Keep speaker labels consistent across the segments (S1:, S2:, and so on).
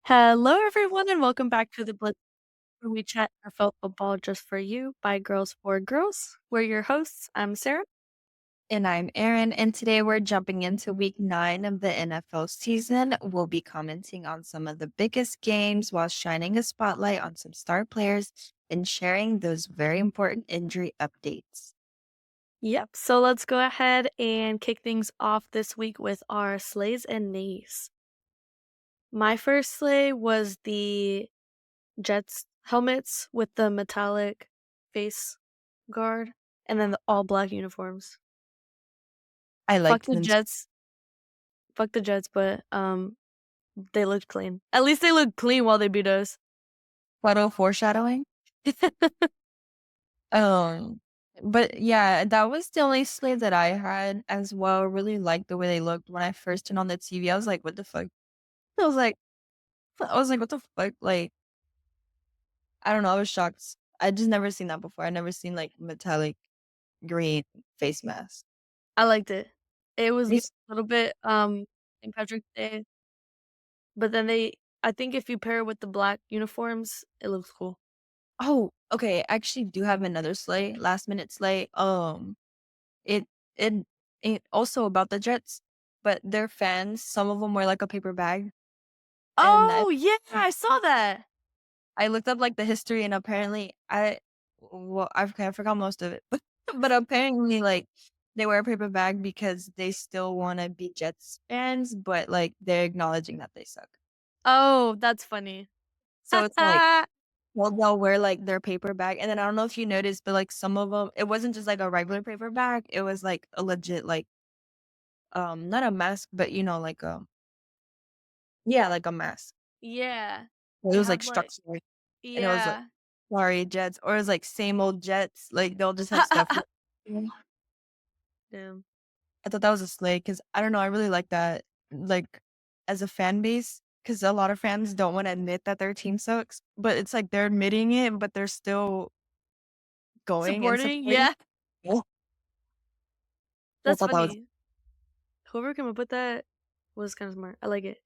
S1: Hello, everyone, and welcome back to the Blitz, where we chat NFL football just for you by girls for girls. We're your hosts. I'm Sarah.
S2: And I'm Aeron, and today we're jumping into week 9 of the NFL season. We'll be commenting on some of the biggest games while shining a spotlight on some star players and sharing those very important injury updates.
S1: Yep. So let's go ahead and kick things off this week with our slays and nays. My first slay was the Jets helmets with the metallic face guard and then the all black uniforms.
S2: I
S1: Fuck
S2: liked
S1: the
S2: them.
S1: Jets. Fuck the Jets, but they looked clean. At least they looked clean while they beat us.
S2: Subtle foreshadowing. Um, but yeah, that was the only slate that I had as well. Really liked the way they looked when I first turned on the TV. I was like, what the fuck? I was like, what the fuck? Like, I don't know. I was shocked. I just never seen that before. I never seen like metallic green face mask.
S1: I liked it. It was a
S2: Yes.
S1: little bit, St. Patrick's Day, but then I think if you pair it with the black uniforms, it looks cool.
S2: Oh, okay. I actually do have another sleigh, last minute sleigh. It it it also about the Jets, but their fans, some of them wear like a paper bag, and
S1: Oh, yeah, I saw that.
S2: I looked up like the history, and apparently I forgot most of it, but apparently like they wear a paper bag because they still want to be Jets fans, but like they're acknowledging that they suck.
S1: Oh, that's funny.
S2: So it's like, well, they'll wear, like, their paper bag, and then I don't know if you noticed, but, like, some of them, it wasn't just, like, a regular paper bag, it was, like, a legit, like, not a mask, but, like, yeah, like a mask.
S1: Yeah.
S2: Well, it
S1: It
S2: was, like,
S1: had, like
S2: structured, and it was, like,
S1: yeah.
S2: "Sorry, Jets," or it was, like, "Same old Jets," like, they'll just have stuff
S1: Damn.
S2: I thought that was a slay because I don't know, I really like that, like, as a fan base, because a lot of fans don't wanna admit that their team sucks, but it's like they're admitting it, but they're still going and
S1: Supporting?
S2: supporting.
S1: Yeah,
S2: Yeah. I
S1: that's
S2: thought that was
S1: funny. Whoever came up with that was kinda smart. I like it.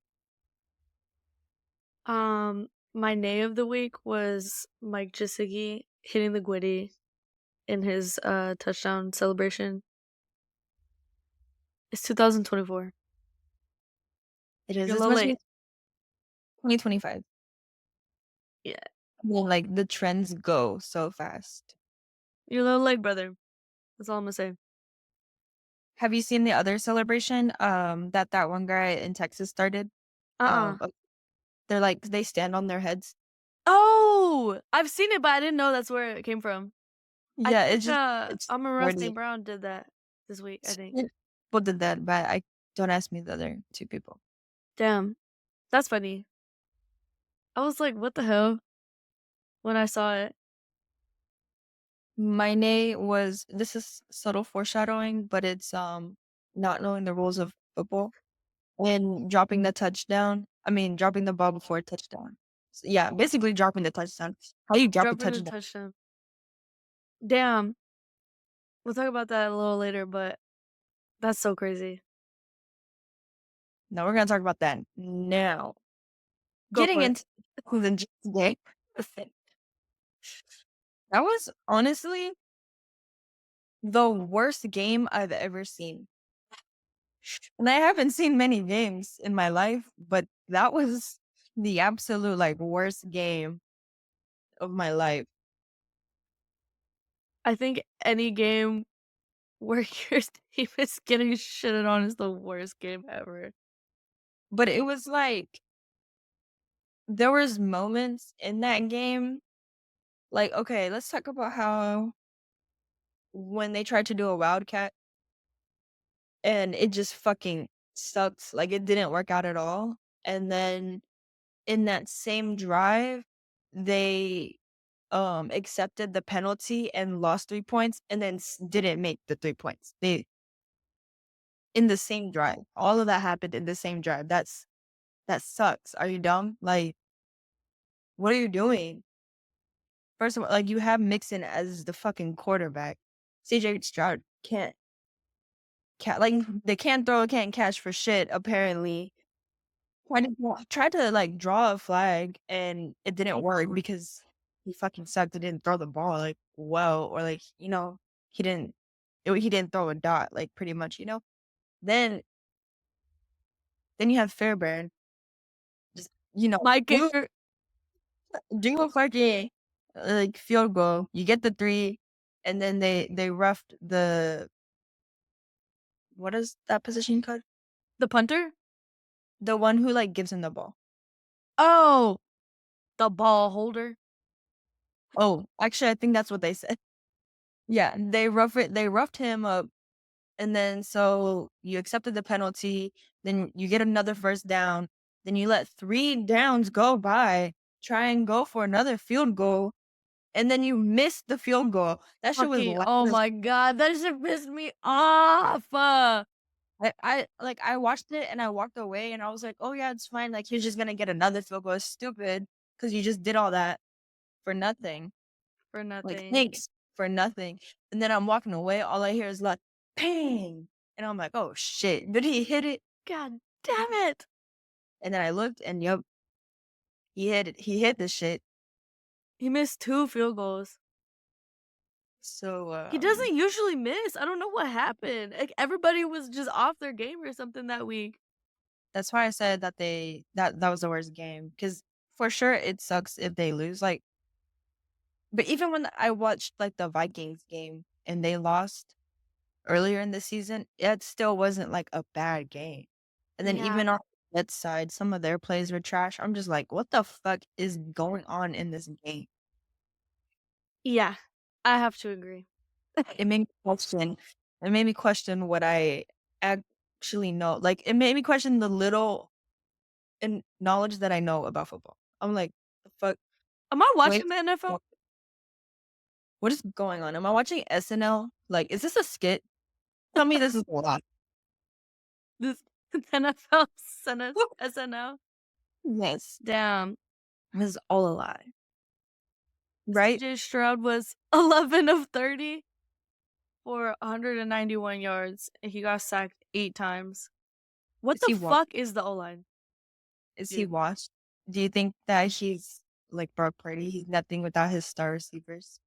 S1: My nay of the week was Mike Gesicki hitting the Gwitty in his, touchdown celebration. It's 2024.
S2: it is,
S1: You're a
S2: it's
S1: little
S2: must be
S1: late.
S2: 2025.
S1: Yeah.
S2: I mean, like, the trends go so fast.
S1: You're a little late, brother. That's all Imma say.
S2: Have you seen the other celebration, that one guy in Texas started?
S1: Uh-uh.
S2: They're like they stand on their heads.
S1: Oh! I've seen it, but I didn't know that's where it came from. I
S2: Yeah,
S1: think,
S2: it's
S1: Amon-Ra
S2: corny.
S1: St. Brown did that this week, I think.
S2: People did that, but I don't ask me the other 2 people.
S1: Damn. That's funny. I was like, "What the hell?" when I saw it.
S2: My nay was this is subtle foreshadowing, but it's, not knowing the rules of football and dropping the ball before a touchdown. Yeah, basically dropping the touchdown. How do you drop a
S1: Dropping the
S2: touchdown?
S1: touchdown. Damn. We'll talk about that a little later, but that's so crazy.
S2: No, we're gonna talk about that now.
S1: Go
S2: Getting
S1: for it.
S2: into the Jets game, that was honestly the worst game I've ever seen. And I haven't seen many games in my life, but that was the absolute like worst game of my life.
S1: I think any game where your team is getting shitted on is the worst game ever.
S2: But it was like there was moments in that game. Like, okay, let's talk about how when they tried to do a wildcat and it just fucking sucks. Like it didn't work out at all. And then in that same drive, they accepted the penalty and lost 3 points and then didn't make the 3 points. They in the same drive. All of that happened in the same drive. That sucks. Are you dumb? Like, what are you doing? First of all, like you have Mixon as the fucking quarterback. CJ Stroud can't like they can't throw, can't catch for shit, apparently. tried to, like, draw a flag, and it didn't work because he fucking sucked and didn't throw the ball, like, well, or, like, he didn't he didn't throw a dot, like, pretty much, you know? Then you have Fairbairn, just,
S1: My
S2: whoop,
S1: kicker,
S2: do a fucking, like, field goal. You get the 3, and then they roughed the what is that position called?
S1: the punter?
S2: The one who, like, gives him the ball.
S1: Oh, the ball holder.
S2: Oh, actually, I think that's what they said. Yeah, they roughed him up, and then so you accepted the penalty, then you get another first down, then you let 3 downs go by, try and go for another field goal, and then you missed the field goal. That shit was
S1: Fucking,
S2: loud
S1: oh
S2: as
S1: my god, that shit pissed me off.
S2: I watched it and I walked away and I was like, "Oh, yeah, it's fine, like, he's just gonna get another field goal. It's stupid because you just did all that for nothing.
S1: For
S2: Like,
S1: nothing.
S2: thanks for nothing." And then I'm walking away, all I hear is like, "Bang!" And I'm like, "Oh, shit. Did he hit it?"
S1: God damn it.
S2: And then I looked and yup, he hit it. He hit the shit.
S1: He missed 2 field goals.
S2: So,
S1: He doesn't usually miss. I don't know what happened. Like, everybody was just off their game or something that week.
S2: that's why I said that was the worst game because for sure it sucks if they lose, like but even when I watched, like, the Vikings game and they lost earlier in the season, it still wasn't, like, a bad game. And then
S1: Yeah.
S2: even on the Jets side, some of their plays were trash. I'm just like, "What the fuck is going on in this game?"
S1: Yeah. I have to agree.
S2: It made me question it made me question what I actually know. Like, it made me question the little and knowledge that I know about football. I'm like, "The fuck?
S1: Am I
S2: Wait,
S1: watching the NFL?
S2: what is going on? Am I watching SNL? Like, is this a skit? Tell me this is a lot."
S1: This NFL SNL?
S2: Yes,
S1: Damn.
S2: this is all a lie, right?
S1: CJ Stroud was 11 of 30 for 191 yards, and he got sacked 8 times. What
S2: Is
S1: the
S2: he wa
S1: fuck is the O-line,
S2: is he
S1: dude?
S2: washed? Do you think that he's like Brock Purdy? He's nothing without his star receivers?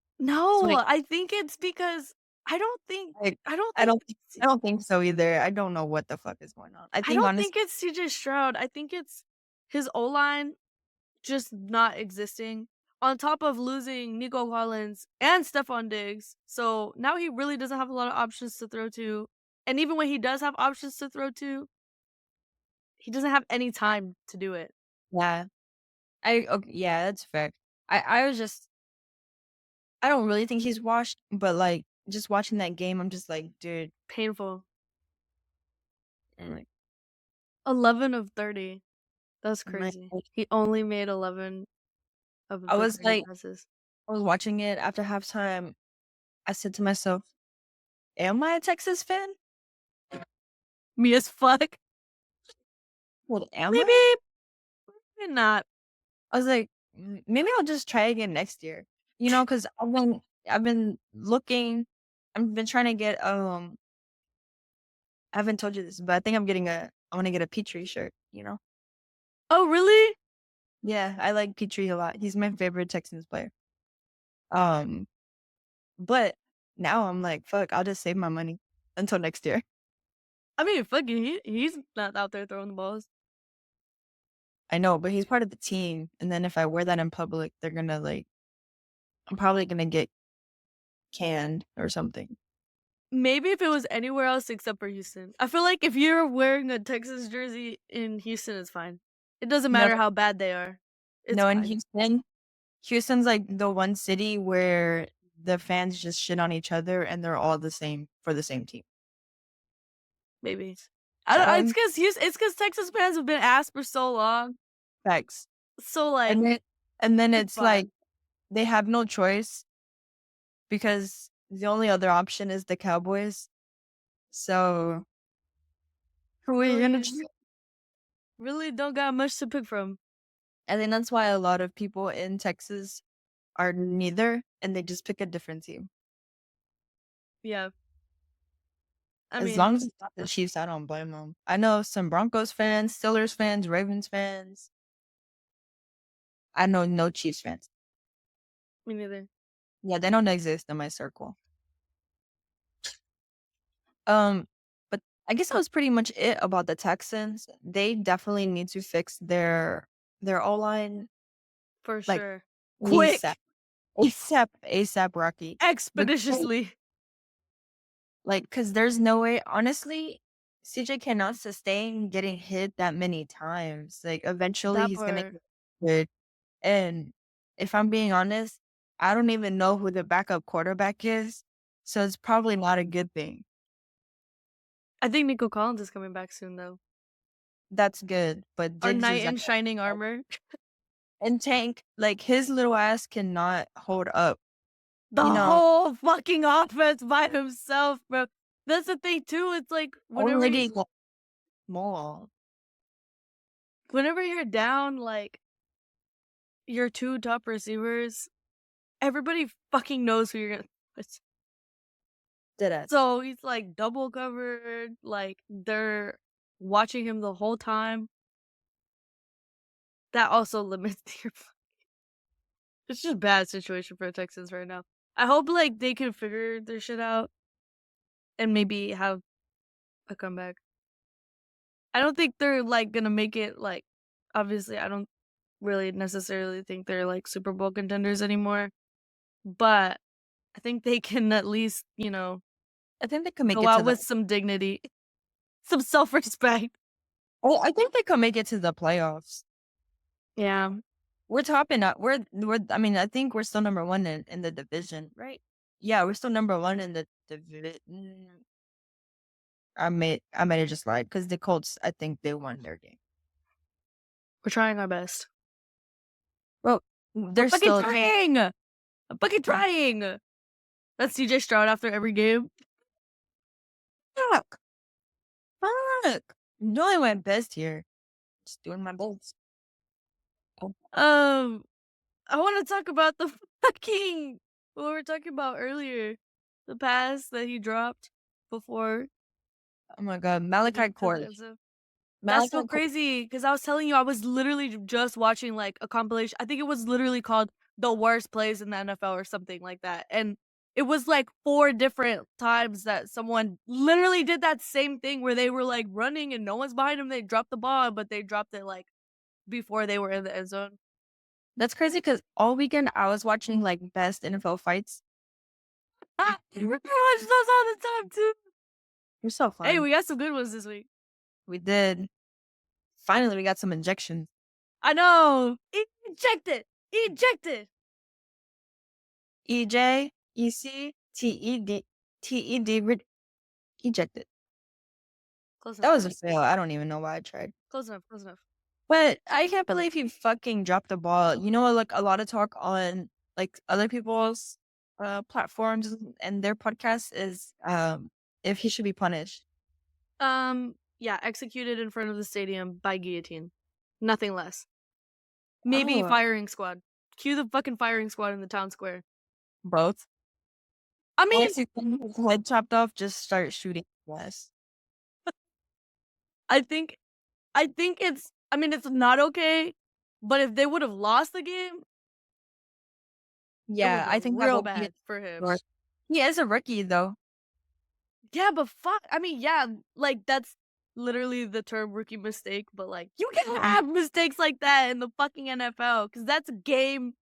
S2: That's what
S1: No, I think it's because I don't think
S2: I
S1: I don't
S2: I
S1: think
S2: don't I don't think so either. I don't know what the fuck is going on. I
S1: I
S2: think
S1: don't
S2: honestly,
S1: think it's CJ Stroud. I think it's his O-line just not existing on top of losing Nico Collins and Stephon Diggs. So now he really doesn't have a lot of options to throw to. And even when he does have options to throw to, he doesn't have any time to do it.
S2: yeah. Yeah, that's fair. I was just I don't really think he's washed, but, like, just watching that game, I'm just like, "Dude,"
S1: Painful.
S2: I'm like
S1: 11 of 30. That's
S2: I'm like
S1: crazy. He only made 11 of
S2: I
S1: the
S2: was
S1: 30
S2: like
S1: passes.
S2: I was watching it after halftime. I said to myself, "Am I a Texas fan?
S1: Me as fuck.
S2: Well, am I?"
S1: Maybe, maybe not.
S2: I was like, Maybe I'll just try again next year." Because I've been looking I've been trying to get, I haven't told you this, but I think I wanna get a Petrie shirt?
S1: Oh, really?
S2: Yeah, I like Petrie a lot. He's my favorite Texans player. Um, but now I'm like, "Fuck, I'll just save my money until next year."
S1: I mean, fucking, he's not out there throwing the balls.
S2: I know, but he's part of the team, and then if I wear that in public, they're gonna, like I'm probably gonna get canned or something.
S1: Maybe if it was anywhere else except for Houston. I feel like if you're wearing a Texas jersey in Houston, it's fine. It doesn't
S2: No,
S1: matter how bad they are. It's
S2: no, in
S1: fine.
S2: Houston's, like, the one city where the fans just shit on each other, and they're all the same for the same team.
S1: Maybe. I don't.
S2: Um,
S1: It's because Texas fans have been asked for so long.
S2: Facts.
S1: So like,
S2: And then
S1: it's
S2: it's like
S1: fine.
S2: they have no choice because the only other option is the Cowboys. So, who are you gonna
S1: Really,
S2: choose?
S1: really don't got much to pick from.
S2: I think that's why a lot of people in Texas are neither, and they just pick a different team.
S1: Yeah. I
S2: As
S1: mean,
S2: long as it's not the Chiefs, I don't blame them. I know some Broncos fans, Steelers fans, Ravens fans. I know no Chiefs fans.
S1: me neither.
S2: Yeah, they don't exist in my circle. Um, but I guess that was pretty much it about the Texans. They definitely need to fix their O-line,
S1: For
S2: like,
S1: sure.
S2: ASAP.
S1: Quick!
S2: ASAP, Rocky. Because,
S1: Expeditiously.
S2: like, cause there's no way honestly, CJ cannot sustain getting hit that many times. Like, eventually,
S1: That
S2: he's gonna
S1: part.
S2: get hit, and if I'm being honest, I don't even know who the backup quarterback is, so it's probably not a good thing.
S1: I think Nico Collins is coming back soon, though.
S2: That's good, but
S1: Our
S2: Diggs
S1: knight
S2: is out.
S1: in shining armor.
S2: And Tank, like, his little ass cannot hold up, you
S1: The
S2: know?
S1: whole fucking offense by himself, bro. That's the thing too. It's like
S2: Already small.
S1: whenever you're down like your two top receivers, everybody fucking knows who you're gonna put.
S2: Deadass.
S1: So he's like double covered, like they're watching him the whole time. That also limits your it's just a bad situation for the Texans right now. I hope like they can figure their shit out and maybe have a comeback. I don't think they're like gonna make it like obviously I don't really necessarily think they're like Super Bowl contenders anymore, but I think they can at least,
S2: I think they could make
S1: go
S2: it to
S1: out
S2: the
S1: with some dignity, some self-respect.
S2: Oh, I think they could make it to the playoffs.
S1: Yeah,
S2: We're topping up. We're I mean, I think we're still number 1 in the division, right? Yeah, we're still number 1 in the division. I may have just lied because the Colts, I think they won their game.
S1: we're trying our best.
S2: Well,
S1: We're
S2: they're
S1: fucking
S2: still
S1: trying. I'm fucking trying. That's CJ Stroud after every game.
S2: fuck. Fuck. Doing my best here. Just doing my best. Oh,
S1: I want to talk about the fucking what we were talking about earlier, the pass that he dropped before
S2: oh my god,
S1: getting
S2: Malachi
S1: to the
S2: Corey.
S1: end zone. That's so
S2: Malachi Corey.
S1: crazy because I was telling you I was literally just watching like a compilation. I think it was literally called "The Worst Plays in the NFL" or something like that, and it was like 4 different times that someone literally did that same thing where they were like running and no one's behind them. They dropped the ball, but they dropped it like before they were in the end zone.
S2: That's crazy because all weekend I was watching like best NFL fights.
S1: Ah, I watch those all the time too.
S2: You're so
S1: Hey,
S2: funny.
S1: we got some good ones this week.
S2: We did. Finally, we got some injections.
S1: I know. Ejected. Ejected.
S2: EJ, EC, TED, TED, ejected.
S1: Close
S2: That
S1: enough.
S2: was a fail. I don't even know why I tried.
S1: Close enough. Close enough.
S2: But I can't believe he fucking dropped the ball. You know, like a lot of talk on like other people's platforms and their podcasts is if he should be punished.
S1: Yeah, executed in front of the stadium by guillotine. Nothing less. Maybe
S2: Oh,
S1: firing squad. Cue the fucking firing squad in the town square.
S2: both.
S1: I mean,
S2: Once you get his head chopped off, just start shooting less.
S1: I think it's not okay, but if they would have lost the game, it would
S2: Yeah,
S1: have
S2: I
S1: been
S2: think that
S1: real
S2: will be
S1: bad for him.
S2: worse. He is a rookie though.
S1: Yeah, but fuck. I mean, yeah, like that's literally the term rookie mistake, but like you can have mistakes like that in the fucking NFL because that's game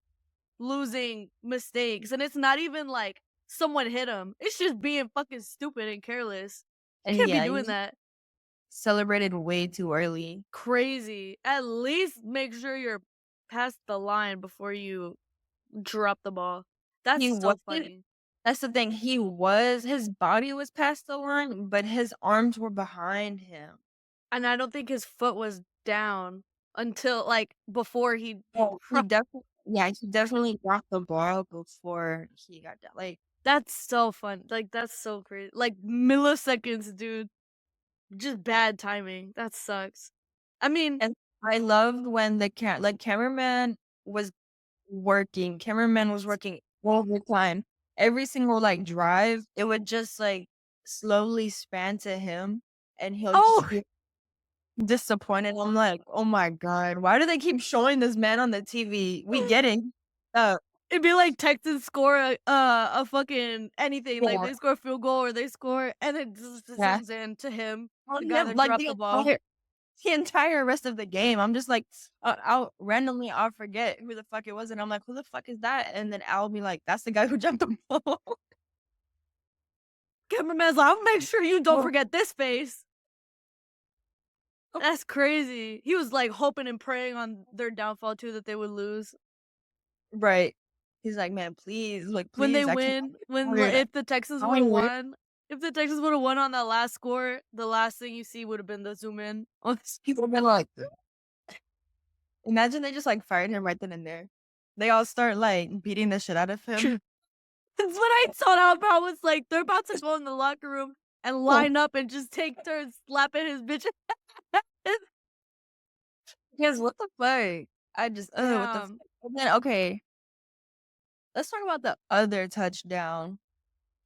S1: losing mistakes. And it's not even like someone hit him. It's just being fucking stupid and careless. You
S2: And
S1: can't be
S2: yeah,
S1: doing
S2: he
S1: that.
S2: celebrated way too early.
S1: Crazy. At least make sure you're past the line before you drop the ball. That's
S2: He
S1: so
S2: wasn't.
S1: funny.
S2: That's the thing. His body was past the line, but his arms were behind him.
S1: And I don't think his foot was down until like before he
S2: Oh, he definitely dropped the ball before he got down. Like,
S1: That's so fun. Like that's so crazy. Like milliseconds, dude. Just bad timing. That sucks. I mean,
S2: and I loved when cameraman was working. Cameraman was working all the time. Every single like drive, it would just like slowly span to him, and he'll
S1: Oh,
S2: just be disappointed. I'm like, "Oh my god, why do they keep showing this man on the TV? We get it. Uh,
S1: it'd be like Texans score a fucking anything, like
S2: yeah,
S1: they score a field goal or they score, and it just
S2: yeah."
S1: zooms in to him, the
S2: And
S1: guy
S2: then,
S1: that
S2: like,
S1: dropped the ball.
S2: the entire rest of the game, I'm just like, I'll forget who the fuck it was, and I'm like, "Who the fuck is that?" And then I'll be like, "That's the guy who jumped the ball."
S1: Cameraman's like, "I'll make sure you don't
S2: Well,
S1: forget this face." That's crazy. He was like hoping and praying on their downfall too that they would lose.
S2: right. He's like, "Man, please, like,
S1: When they
S2: please, I can't
S1: win, when
S2: tired.
S1: if the Texans would have
S2: I'm
S1: won, if the Texans would have won on that last score, the last thing you see would have been the zoom in.
S2: on this." People have been like, imagine they just, like, fired him right then and there. They all start, like, beating the shit out of him.
S1: That's what I thought out about was like they're about to go in the locker room and line up and just take turns slapping his bitch.
S2: Because what the fuck? I just what the fuck?
S1: Damn.
S2: And then, okay, let's talk about the other touchdown.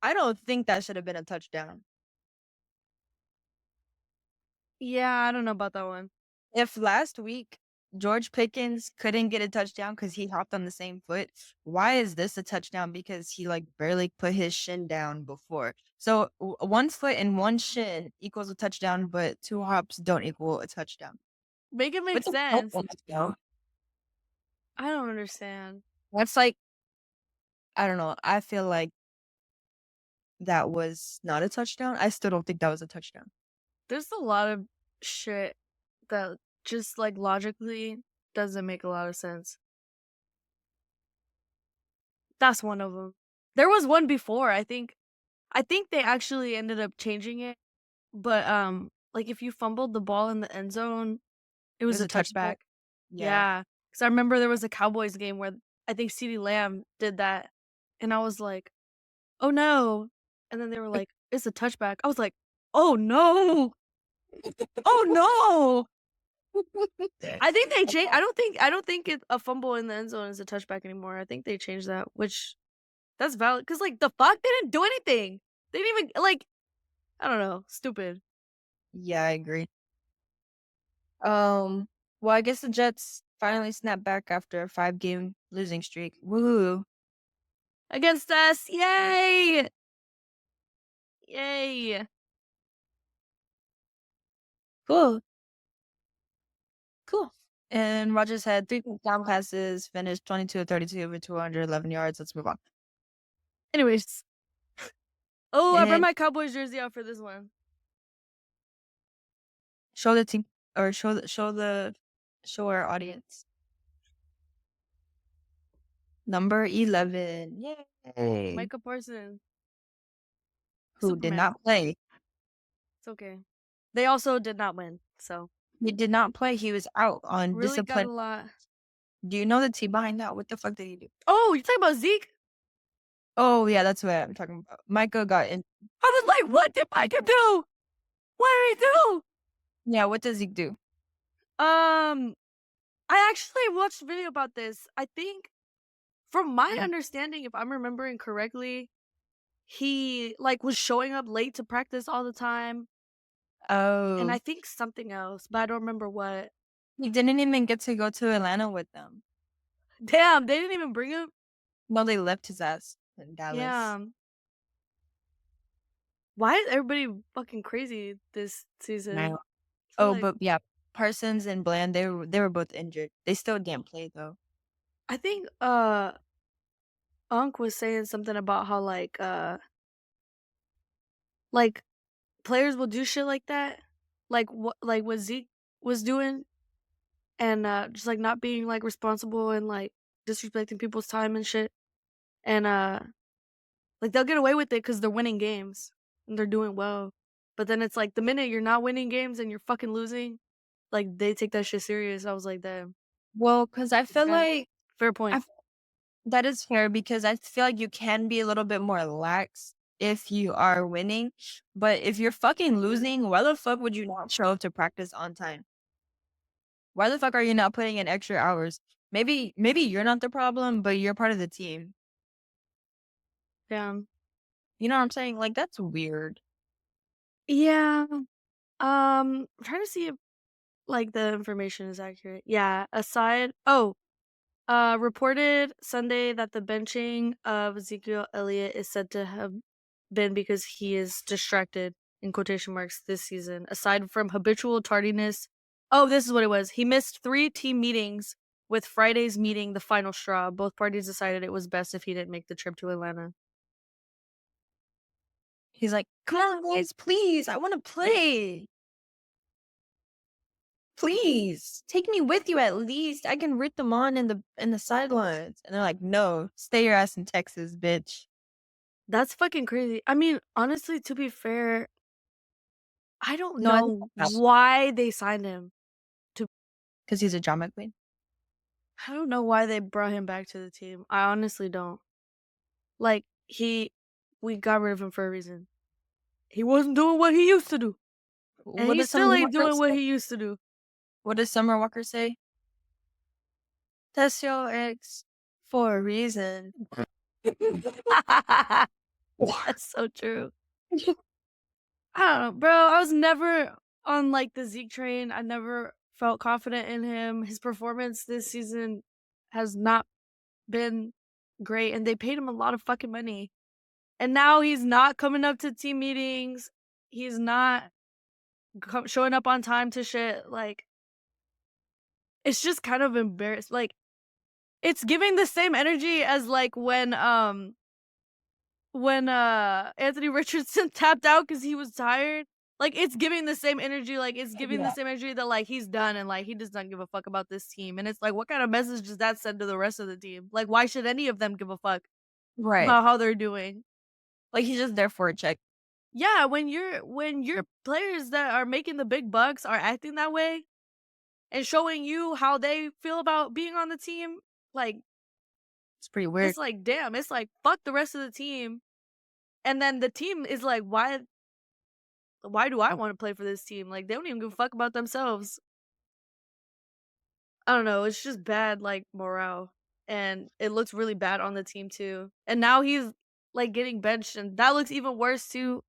S2: I don't think that should have been a touchdown.
S1: Yeah, I don't know about that one.
S2: If last week George Pickens couldn't get a touchdown because he hopped on the same foot, why is this a touchdown? Because he, like, barely put his shin down before. So 1 foot and 1 shin equals a touchdown, but 2 hops don't equal a touchdown.
S1: Make it make
S2: What the hell?
S1: sense. I don't understand.
S2: That's like, I don't know. I feel like that was not a touchdown. I still don't think that was a touchdown.
S1: There's a lot of shit that just like logically doesn't make a lot of sense. That's one of them. There was one before, I think. I think they actually ended up changing it, but like if you fumbled the ball in the end zone, it
S2: It
S1: was
S2: was
S1: a
S2: a
S1: touchback.
S2: touchback. Yeah.
S1: Yeah, because I remember there was a Cowboys game where I think CeeDee Lamb did that, and I was like, "Oh no!" And then they were like, "It's a touchback." I was like, "Oh no! Oh no!" I think they changed. I don't think a fumble in the end zone is a touchback anymore. I think they changed that, which that's valid because like the fuck they didn't do anything. They didn't even like I don't know, stupid
S2: Yeah, I agree. Well, I guess the Jets finally snapped back after a 5-game losing streak. Woo!
S1: against us. Yay! Yay!
S2: Cool. Cool. And Rodgers had 3 touchdown passes, finished 22 of 32 over 211 yards. Let's move on.
S1: Anyways, oh, I brought
S2: And
S1: my Cowboys jersey out for this one.
S2: show the team, or show our audience. Number 11. Yay.
S1: Micah Parsons,
S2: Who did
S1: Superman.
S2: not play.
S1: It's okay. They also did not win, so
S2: He did not play. He was out on
S1: really got
S2: discipline.
S1: a lot.
S2: Do you know the team behind that? What the fuck did he do?
S1: Oh, you talking about Zeke?
S2: Oh, yeah, that's what I'm talking about. Micah got in.
S1: I was like, what did Micah do? What did he do?
S2: Yeah, what does he do?
S1: I actually watched a video about this. I think, from my understanding, if I'm remembering correctly, he like was showing up late to practice all the time, and
S2: Oh,
S1: I think something else, but I don't remember what.
S2: he didn't even get to go to Atlanta with them.
S1: Damn, they didn't even bring him.
S2: No, they left his ass in Dallas.
S1: Yeah. Why is everybody fucking crazy this season?
S2: Right.
S1: I feel
S2: Oh,
S1: like
S2: but yeah, Parsons and Bland, they were both injured. They still didn't play though.
S1: I think Unc was saying something about how like players will do shit like that, like what Zeke was doing, and just like not being like responsible and like disrespecting people's time and shit, and like they'll get away with it because they're winning games and they're doing well, but then it's like the minute you're not winning games and you're fucking losing, like they take that shit serious. I was like, damn,
S2: Well, because I feel
S1: okay,
S2: like
S1: fair
S2: I
S1: point.
S2: f- that is fair because I feel like you can be a little bit more lax if you are winning, but if you're fucking losing, why the fuck would you not show up to practice on time? Why the fuck are you not putting in extra hours? Maybe you're not the problem, but you're part of the team.
S1: Damn.
S2: You know what I'm saying? Like, that's weird.
S1: Yeah. I'm trying to see if like the information is accurate. Yeah. Reported Sunday that the benching of Ezekiel Elliott is said to have been because he is distracted in quotation marks this season. Aside from habitual tardiness, this is what it was. He missed 3 team meetings, with Friday's meeting the final straw. Both parties decided it was best if he didn't make the trip to Atlanta.
S2: He's like, "Come on, guys, please. I want to play. Please take me with you at least. I can root them on in the sidelines." And they're like, "No, stay your ass in Texas, bitch."
S1: That's fucking crazy. I mean, honestly, to be fair, I don't
S2: No, I think
S1: know
S2: that's
S1: why they signed him. To
S2: because he's a drama queen.
S1: I don't know why they brought him back to the team. I honestly don't. Like we got rid of him for a reason. He wasn't doing what he used to do, and
S2: What
S1: he
S2: does
S1: still
S2: Summer
S1: ain't
S2: Walker
S1: doing what
S2: say?
S1: he used to do.
S2: What does Summer Walker say? That's your ex for a reason.
S1: That's so true. I don't know, bro. I was never on like the Zeke train. I never felt confident in him. His performance this season has not been great, and they paid him a lot of fucking money. And now he's not coming up to team meetings. He's not showing up on time to shit. Like, it's just kind of embarrassing. Like, it's giving the same energy as like when Anthony Richardson tapped out because he was tired. Like, it's giving the same energy. Like, it's giving the
S2: Yeah.
S1: same energy that like he's done and like he does not give a fuck about this team. And it's like, what kind of message does that send to the rest of the team? Like, why should any of them give a fuck
S2: Right.
S1: about how they're doing?
S2: Like, he's just there for a check.
S1: Yeah, when your players that are making the big bucks are acting that way and showing you how they feel about being on the team, like,
S2: It's pretty weird.
S1: it's like, damn, it's like, fuck the rest of the team. And then the team is like, why do I want to play for this team? Like, they don't even give a fuck about themselves. I don't know. It's just bad, like, morale. And it looks really bad on the team, too. And now he's, like, getting benched, and that looks even worse, too.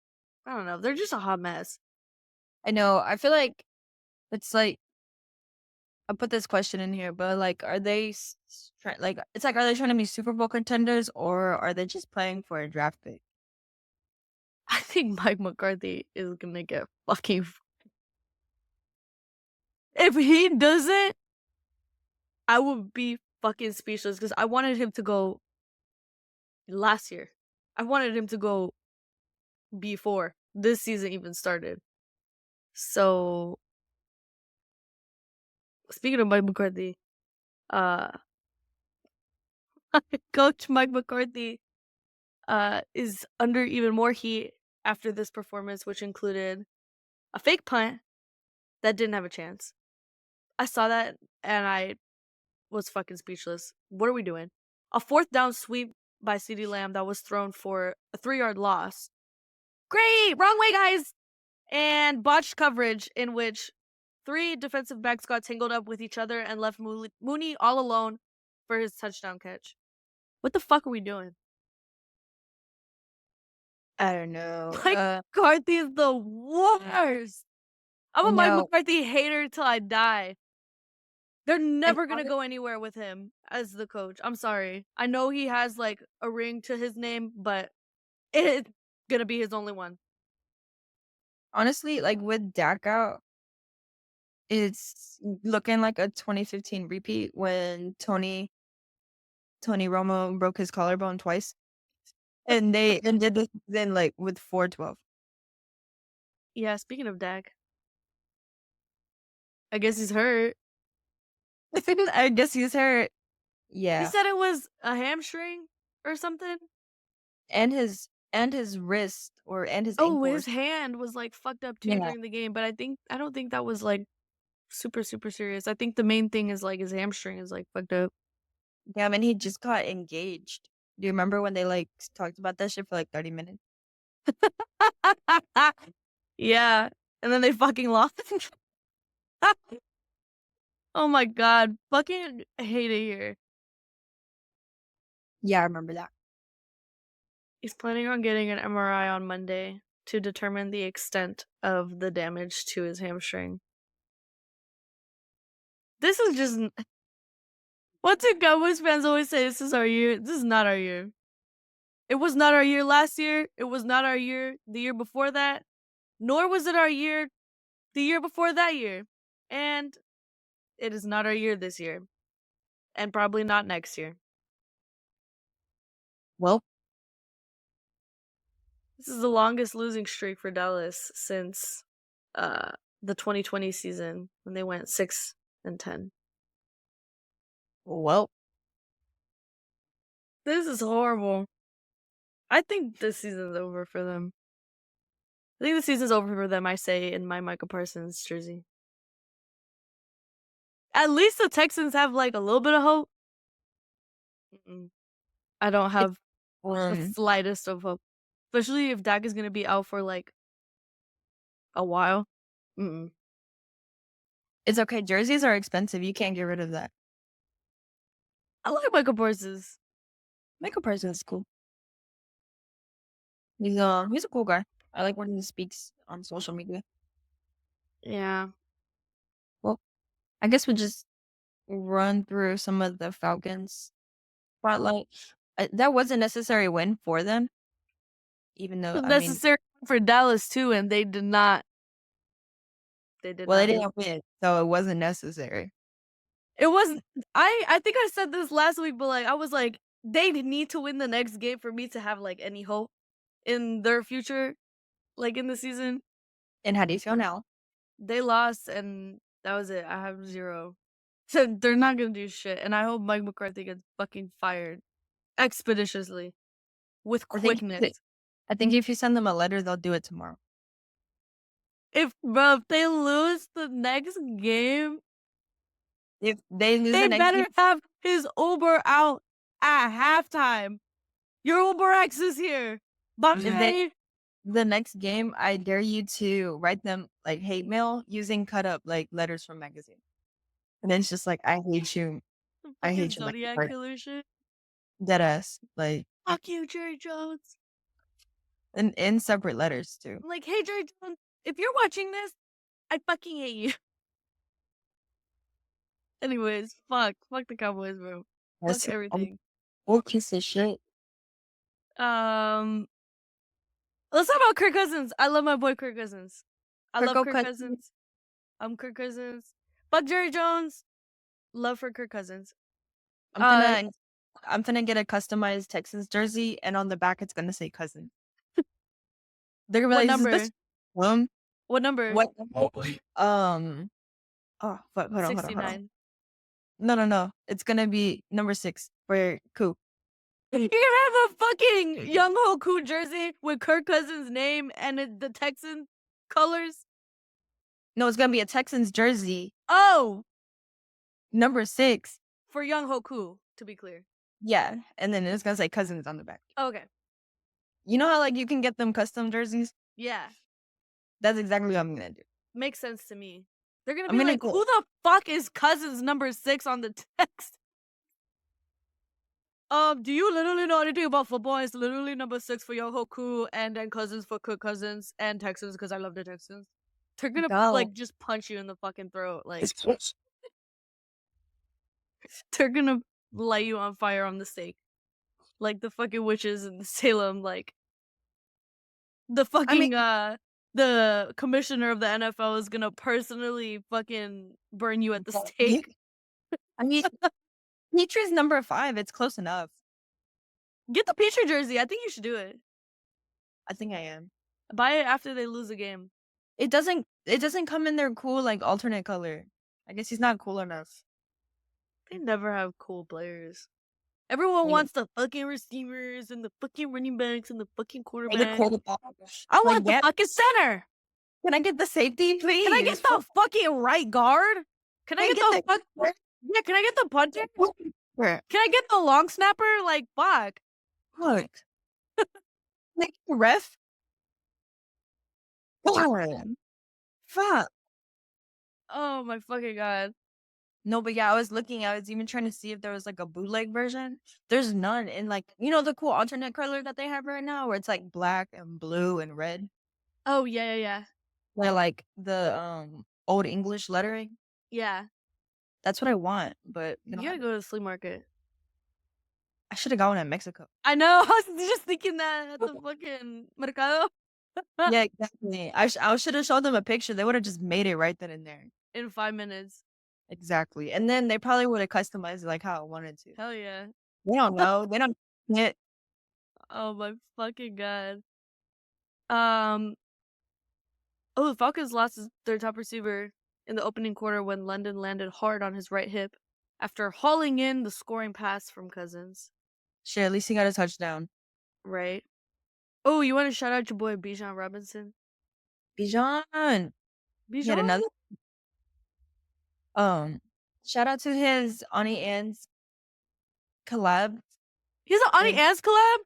S1: I don't know. They're just a hot mess.
S2: I know. I feel like it's like I put this question in here, but like, are they like? It's like, are they trying to be Super Bowl contenders, or are they just playing for a draft pick?
S1: I think Mike McCarthy is gonna get fucking. If he doesn't, I would be fucking speechless because I wanted him to go last year. I wanted him to go before this season even started. So speaking of Mike McCarthy, uh, Coach Mike McCarthy is under even more heat after this performance, which included a fake punt that didn't have a chance. I saw that and I was fucking speechless. What are we doing? A fourth down sweep by CeeDee Lamb that was thrown for a 3-yard loss. Great! Wrong way, guys! And botched coverage in which 3 defensive backs got tangled up with each other and left Mooney all alone for his touchdown catch. What the fuck are we doing?
S2: I don't know.
S1: Mike McCarthy is the worst. I'm
S2: I
S1: a Mike
S2: know.
S1: McCarthy hater till I die. They're
S2: And
S1: never gonna go anywhere with him as the coach. I'm sorry. I know he has like a ring to his name, but it's gonna be his only one.
S2: honestly, like with Dak out, it's looking like a 2015 repeat when Tony Romo broke his collarbone twice, and they ended the season like with 4-12.
S1: Yeah, speaking of Dak, I guess he's hurt.
S2: I guess he's hurt.
S1: He
S2: Yeah,
S1: said it was a hamstring or something.
S2: and his wrist and his
S1: Oh,
S2: ankle.
S1: his hand was like fucked up too
S2: Yeah,
S1: during the game, but I don't think that was like super super serious. I think the main thing is like his hamstring is like fucked up.
S2: damn, and he just got engaged. Do you remember when they like talked about that shit for like 30 minutes?
S1: Yeah, and then they fucking lost. Oh my god, fucking hate it here.
S2: Yeah, I remember that.
S1: He's planning on getting an MRI on Monday to determine the extent of the damage to his hamstring. This is just what do Cowboys fans always say? This is our year. This is not our year. It was not our year last year. It was not our year the year before that. Nor was it our year the year before that year. And it is not our year this year. And probably not next year.
S2: Well,
S1: this is the longest losing streak for Dallas since the 2020 season when they went 6-10.
S2: well,
S1: this is horrible. I think this season's over for them. I think the season's over for them, I say, in my Micah Parsons jersey. At least the Texans have, like, a little bit of hope. I don't have the slightest of hope. Especially if Dak is going to be out for, like, a while.
S2: It's okay. Jerseys are expensive. You can't get rid of that.
S1: I like Micah Parsons.
S2: Micah Parsons is cool. He's a cool guy. I like when he speaks on social media.
S1: Yeah.
S2: Well, I guess we'll just run through some of the Falcons spotlight. That was a necessary win for them, even though
S1: necessary for Dallas too, and they did not. They did.
S2: Well, they didn't win, so it wasn't necessary.
S1: It wasn't. I think I said this last week, but like I was like, they need to win the next game for me to have like any hope in their future, like in the season.
S2: And how do you feel now?
S1: They lost, and that was it. I have 0. So they're not gonna do shit, and I hope Mike McCarthy gets fucking fired expeditiously, with quickness.
S2: I think if you send them a letter, they'll do it tomorrow.
S1: If they lose the next game,
S2: if they lose,
S1: they better have his Uber out at halftime. Your Uber X is here. Bye.
S2: The next game, I dare you to write them like hate mail using cut up like letters from magazine. And then it's just like, I hate you. I hate you.
S1: Zodiac killer shit.
S2: Deadass. Like,
S1: fuck you, Jerry Jones.
S2: And in separate letters too.
S1: Like, hey Jerry Jones, if you're watching this, I fucking hate you. Anyways, fuck the Cowboys, bro. Fuck everything.
S2: What piece of shit?
S1: Let's talk about Kirk Cousins. I love my boy Kirk Cousins. I love Kirk Cousins. I'm Kirk Cousins. Fuck Jerry Jones. Love for Kirk Cousins.
S2: I'm gonna get a customized Texans jersey, and on the back it's gonna say Cousin. They're gonna be like,
S1: what number? What number?
S2: What? Oh, fuck, hold on.
S1: 69.
S2: No. It's gonna be number 6 for Koo.
S1: You have a fucking Young Ho Koo jersey with Kirk Cousins' name and the Texans colors?
S2: No, it's gonna be a Texans jersey.
S1: Oh!
S2: Number 6.
S1: For Young Ho Koo, to be clear.
S2: Yeah, and then it's gonna say Cousins on the back.
S1: Okay.
S2: You know how like you can get them custom jerseys?
S1: Yeah.
S2: That's exactly what I'm gonna do.
S1: Makes sense to me. They're gonna be like, who the fuck is Cousins number 6 on the text? Do you literally know anything about football? It's literally number 6 for Young Ho Koo, and then Cousins for Kirk Cousins, and Texans because I love the Texans. They're gonna like just punch you in the fucking throat, like they're gonna light you on fire on the stake, like the fucking witches in Salem, like the fucking the commissioner of the NFL is gonna personally fucking burn you at the stake.
S2: I mean, Petrie's number 5. It's close enough.
S1: Get the Petrie jersey. I think you should do it.
S2: I think I am.
S1: Buy it after they lose a game.
S2: It doesn't come in their cool like alternate color. I guess he's not cool enough.
S1: They never have cool players. Everyone wants the fucking receivers and the fucking running backs and the fucking quarterback. I want the fucking center.
S2: Can I get the safety, please?
S1: Can I get the fucking right guard? Can I get the yeah, can I get the punter? Can I get the long snapper? Like, fuck.
S2: Look. Like, ref? Fuck.
S1: Oh my fucking god.
S2: No, but yeah, I was even trying to see if there was like a bootleg version. There's none. And like, you know, the cool alternate color that they have right now where it's like black and blue and red.
S1: Oh, yeah, yeah, yeah.
S2: Where, like, the, old English lettering.
S1: Yeah.
S2: That's what I want, but we don't
S1: You gotta
S2: have it.
S1: go to the flea market.
S2: I shoulda got one in Mexico.
S1: I know, I was just thinking that at the fucking mercado.
S2: Yeah, exactly. I shoulda showed them a picture, they woulda just made it right then and there.
S1: In 5 minutes.
S2: Exactly, and then they probably woulda customized it like how I wanted to.
S1: Hell yeah.
S2: They don't know, they don't get
S1: Oh my fucking god. Um, oh, the Falcons lost their top receiver in the opening quarter when London landed hard on his right hip after hauling in the scoring pass from Cousins,
S2: shit, at least he got a touchdown.
S1: right? Oh, you wanna shout out your boy Bijan Robinson?
S2: Bijan! He had
S1: Bijan?
S2: another um, shout out to his Auntie Anne's collab,
S1: He's an Auntie
S2: and
S1: Anne's collab?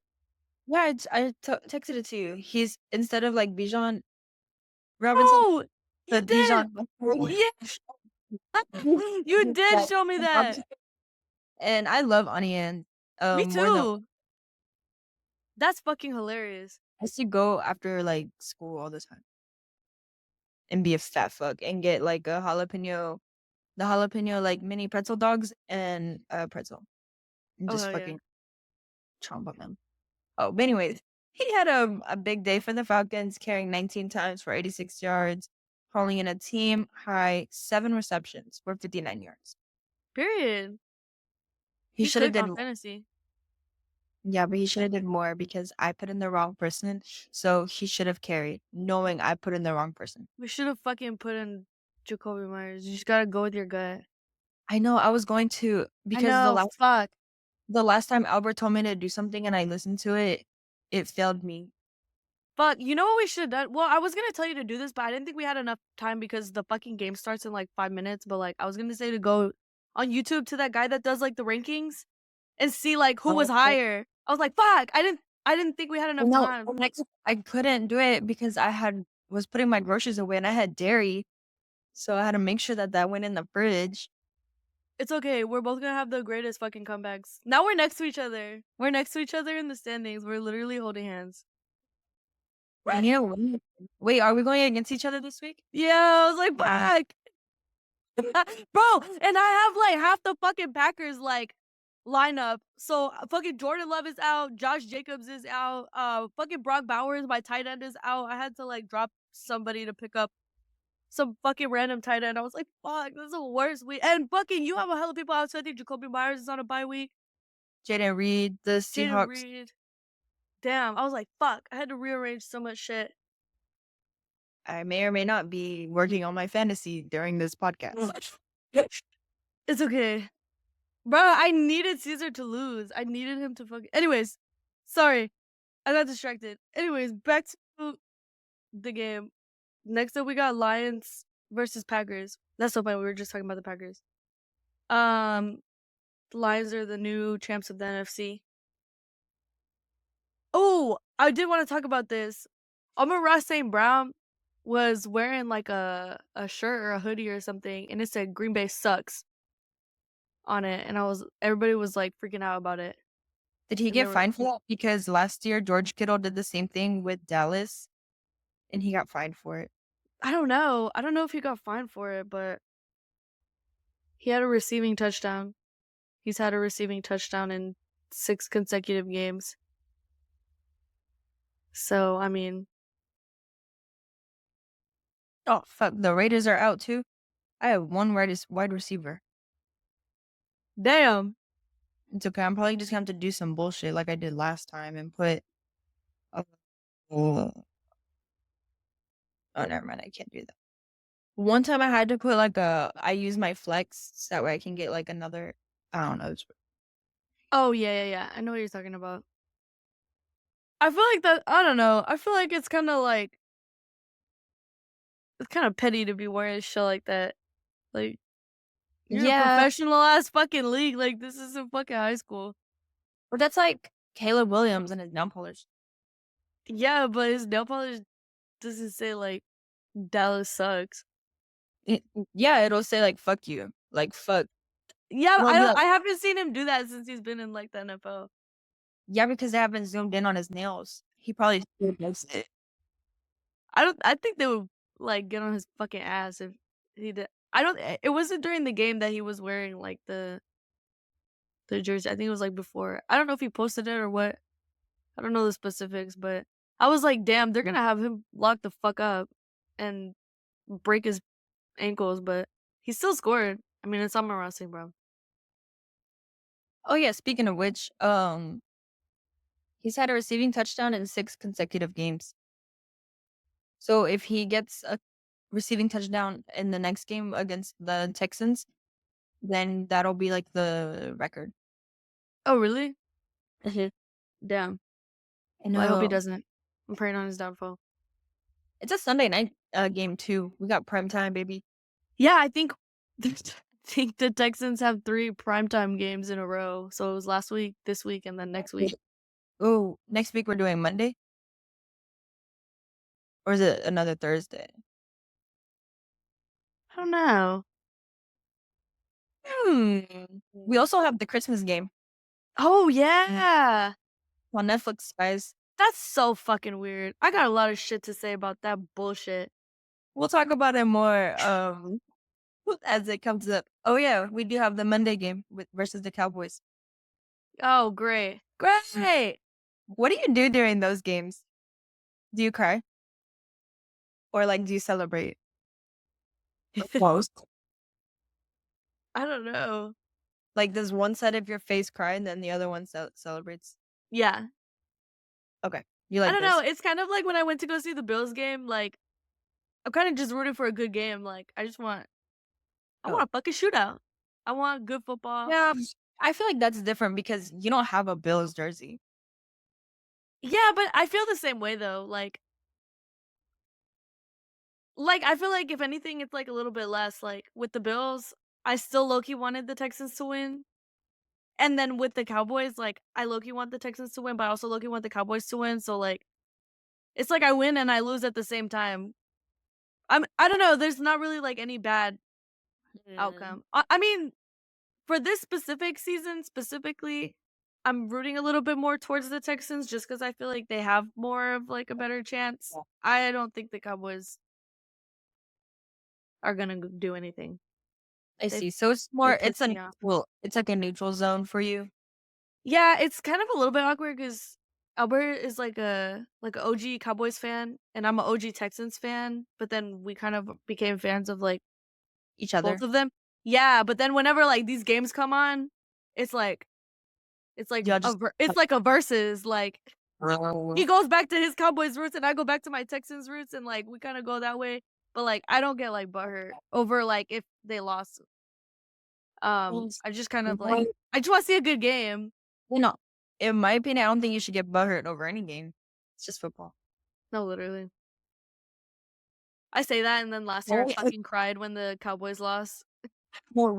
S2: yeah, texted it to you. He's instead of, like, Bijan Robinson,
S1: Oh, you
S2: the
S1: did!
S2: Dijon
S1: Yeah, you did show me that.
S2: and I love Auntie Anne,
S1: Me
S2: more than
S1: too. That's fucking hilarious.
S2: I used to go after, like, school all the time and be a fat fuck and get, like, the jalapeno, like, mini pretzel dogs and a pretzel and
S1: Oh,
S2: just
S1: hell yeah.
S2: fucking chomp on them. Oh, but anyways, he had a big day for the Falcons, carrying 19 times for 86 yards, hauling in a team high 7 receptions for 59 yards.
S1: Period.
S2: He
S1: He
S2: shoulda
S1: cooked
S2: did
S1: on
S2: more.
S1: fantasy.
S2: Yeah, but he shoulda did more because I put in the wrong person, so he should have carried, knowing I put in the wrong person.
S1: We should have fucking put in Jacoby Myers. You just gotta go with your gut.
S2: I know I was going to
S1: I
S2: because
S1: know, fuck.
S2: the last time Albert told me to do something and I listened to it, it failed me.
S1: Fuck, you know what we should have done? Well, I was gonna tell you to do this, but I didn't think we had enough time because the fucking game starts in like 5 minutes. But like, I was gonna say to go on YouTube to that guy that does like the rankings and see like who was
S2: Oh,
S1: higher. I was like, fuck, I didn't think we had enough
S2: no,
S1: time.
S2: I couldn't do it because was putting my groceries away and I had dairy, so I had to make sure that that went in the fridge.
S1: It's okay. We're both gonna have the greatest fucking comebacks. Now we're next to each other. We're next to each other in the standings. We're literally holding hands.
S2: And you know what? Wait, are we going against each other this week?
S1: Yeah, I was like, fuck. Bro, and I have like half the fucking Packers like lineup. So fucking Jordan Love is out, Josh Jacobs is out, fucking Brock Bowers, my tight end is out. I had to like drop somebody to pick up some fucking random tight end. I was like, fuck, this is the worst week. And fucking you have a hell of people out. So I think Jacoby Myers is on a bye week.
S2: Jaden Reed, the
S1: Jaden
S2: Seahawks.
S1: Reed. Damn, I was like, fuck. I had to rearrange so much shit.
S2: I may or may not be working on my fantasy during this podcast.
S1: It's okay. Bro, I needed Caesar to lose. I needed him to fucking. Anyways, sorry. I got distracted. Anyways, back to the game. Next up, we got Lions versus Packers. That's so funny. We were just talking about the Packers. The Lions are the new champs of the NFC. Oh, I did want to talk about this. Amon-Ra St. Brown was wearing like a shirt or a hoodie or something, and it said Green Bay sucks on it, and everybody was like freaking out about it.
S2: Did he
S1: And they
S2: get
S1: were
S2: fined for that? Because last year George Kittle did the same thing with Dallas and he got fined for it.
S1: I don't know. I don't know if he got fined for it, but he had a receiving touchdown. He's had a receiving touchdown in 6 consecutive games. So, I mean,
S2: Oh, fuck. The Raiders are out too. I have one wide receiver.
S1: damn.
S2: It's okay. I'm probably just gonna have to do some bullshit like I did last time and put. Uh, oh, never mind. I can't do that. One time I had to put like I use my flex so that way I can get like another. I don't know.
S1: Oh, yeah, yeah, yeah. I know what you're talking about. I feel like that, I don't know. I feel like it's kind of like, it's kind of petty to be wearing shit like that. Like, you're in a
S2: Yeah,
S1: professional ass fucking league. Like, this isn't fucking high school.
S2: but that's like Caleb Williams and his nail polish.
S1: Yeah, but his nail polish doesn't say like Dallas sucks.
S2: Yeah, it'll say like "fuck you," like "fuck."
S1: Yeah,
S2: It'll be like,
S1: I haven't seen him do that since he's been in like the NFL.
S2: yeah, because they haven't zoomed in on his nails. He probably still does it.
S1: I think they would, like, get on his fucking ass if he did. I don't it wasn't during the game that he was wearing, like, the jersey. I think it was, like, before. I don't know if he posted it or what. I don't know the specifics, but I was like, "Damn, they're gonna have him locked the fuck up and break his ankles," but he still scored. I mean, it's Amon-Ra St. Brown.
S2: Oh, yeah, speaking of which, he's had a receiving touchdown in 6 consecutive games. So if he gets a receiving touchdown in the next game against the Texans, then that'll be, like, the record.
S1: Oh, really? Damn.
S2: I
S1: Well, I hope he
S2: know.
S1: doesn't. I'm praying on his downfall.
S2: It's a Sunday night, game too. We got prime time, baby.
S1: Yeah, I think I think the Texans have 3 primetime games in a row. So it was last week, this week, and then next week.
S2: Oh, next week we're doing Monday? Or is it another Thursday?
S1: I don't know.
S2: Hmm. We also have the Christmas game
S1: Oh, yeah.
S2: on Netflix, guys.
S1: That's so fucking weird. I got a lot of shit to say about that bullshit.
S2: We'll talk about it more, as it comes up. Oh, yeah, we do have the Monday game with versus the Cowboys.
S1: Oh, great. Great.
S2: What do you do during those games? Do you cry? Or, like, do you celebrate? Most.
S1: I don't know.
S2: Like, does one side of your face cry and then the other one celebrates?
S1: Yeah.
S2: Okay. You
S1: I
S2: like
S1: don't know.
S2: this?
S1: It's kind of like when I went to go see the Bills game, like, I'm kinda just rooting for a good game. Like, I
S2: Oh.
S1: want a fucking shootout. I want good football.
S2: Yeah, I feel like that's different because you don't have a Bills jersey.
S1: Yeah, but I feel the same way though. Like, I feel like if anything, it's, like, a little bit less, like, with the Bills, I still low key wanted the Texans to win, and then with the Cowboys, like, I low key want the Texans to win, but I also low key want the Cowboys to win, so, like, it's like I win and I lose at the same time. I don't know, there's not really, like, any bad
S2: Mm.
S1: outcome. I mean, for this specific season, specifically, I'm rooting a little bit more towards the Texans just because I feel like they have more of, like, a better chance. I don't think the Cowboys are gonna do anything.
S2: I
S1: They
S2: see. So
S1: they piss me off.
S2: it's like a neutral zone for you.
S1: Yeah, it's kind of a little bit awkward because Albert is like a OG Cowboys fan, and I'm a OG Texans fan, but then we kind of became fans of, like,
S2: Each
S1: both
S2: other.
S1: of them. Yeah, but then whenever, like, these games come on, it's like
S2: Y'all just
S1: it's like a versus, like, he
S2: Oh.
S1: goes back to his Cowboys roots, and I go back to my Texans roots, and, like, we kinda go that way, but, like, I don't get, like, butthurt over, like, if they lost. I just kind of, like, I just wanna see a good game.
S2: You know, in my opinion, I don't think you should get butthurt over any game. It's just football.
S1: No, literally. I say that, and then last year I
S2: Well,
S1: fucking cried when the Cowboys lost.
S2: well,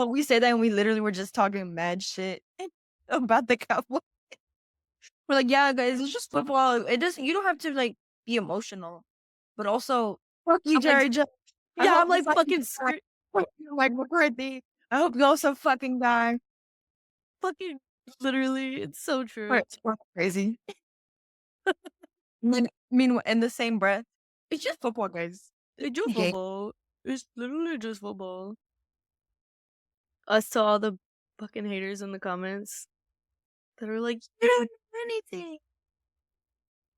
S2: we say that and we literally were just talking mad shit about the Cowboys. We're like, yeah, guys, it's just football. It doesn't. You don't have to like be emotional, but also, fuck you,
S1: I'm like
S2: Jerry. I
S1: yeah,
S2: hope
S1: I'm
S2: you
S1: like
S2: fucking
S1: fucking
S2: die.
S1: scre
S2: Fuck you, like McCarthy. I hope you also fucking die.
S1: fucking literally, it's so true.
S2: We're crazy. Meanwhile, in the same breath, it's just football, guys. It's
S1: It's just
S2: a game.
S1: football. It's literally just football. Us to all the fucking haters in the comments that are like, "You don't know anything."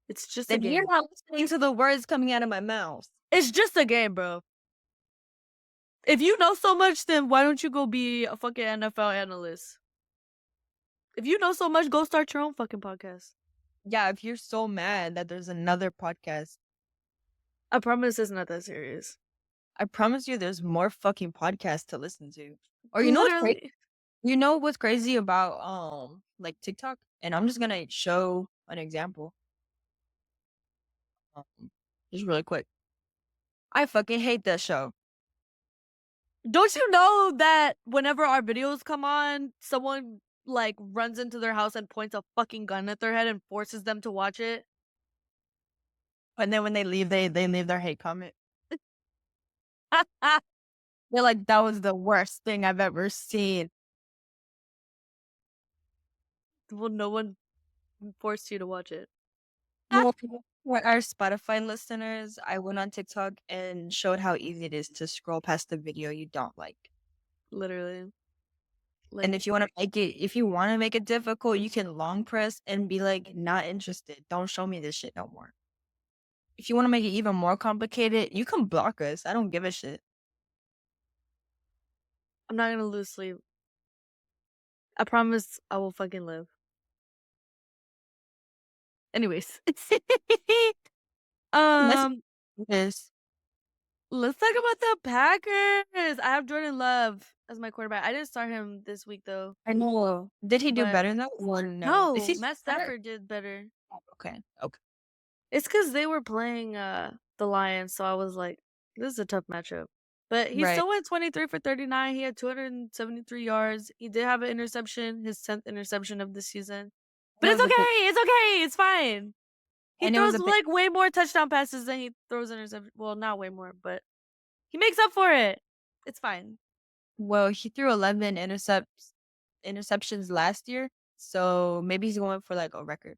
S1: It's just a
S2: Then you're
S1: game.
S2: not listening to the words coming out of my mouth.
S1: It's just a game, bro. If you know so much, then why don't you go be a fucking NFL analyst? If you know so much, go start your own fucking podcast.
S2: Yeah, if you're so mad that there's another podcast,
S1: I promise it's not that serious.
S2: I promise you there's more fucking podcasts to listen to. Or you know what's crazy?
S1: Literally.
S2: You know what's crazy about like TikTok? And I'm just gonna show an example. Just really quick. I fucking hate that show.
S1: Don't you know that whenever our videos come on, someone, like, runs into their house and points a fucking gun at their head and forces them to watch it?
S2: And then when they leave, they leave their hate comment. They're like, that was the worst thing I've ever seen.
S1: Well, no one forced you to watch it.
S2: No, For our Spotify listeners, I went on TikTok and showed how easy it is to scroll past the video you don't like.
S1: Literally.
S2: And
S1: Like,
S2: if you want to make it difficult, you can long press and be like, not interested. Don't show me this shit no more. If you want to make it even more complicated, you can block us. I don't give a shit.
S1: I'm not gonna lose sleep. I promise I will fucking live. Anyways.
S2: Let's
S1: um,
S2: do this.
S1: let's talk about the Packers. I have Jordan Love as my quarterback. I didn't start him this week though.
S2: I know. Did he do
S1: But
S2: better though? Or no? Is
S1: no,
S2: he
S1: Matt
S2: better?
S1: Stafford did better.
S2: Oh, okay. Okay.
S1: It's because they were playing the Lions, so I was like, this is a tough matchup. But he
S2: Right.
S1: still went 23 for 39. He had 273 yards. He did have an interception, his 10th interception of the season.
S2: And
S1: But
S2: it
S1: it's
S2: was a
S1: okay.
S2: pick.
S1: It's okay. It's fine. He
S2: And it was
S1: throws
S2: a pick.
S1: like way more touchdown passes than he throws interception. Well, not way more, but he makes up for it. It's fine.
S2: Well, he threw 11 interceptions last year, so maybe he's going for like a record.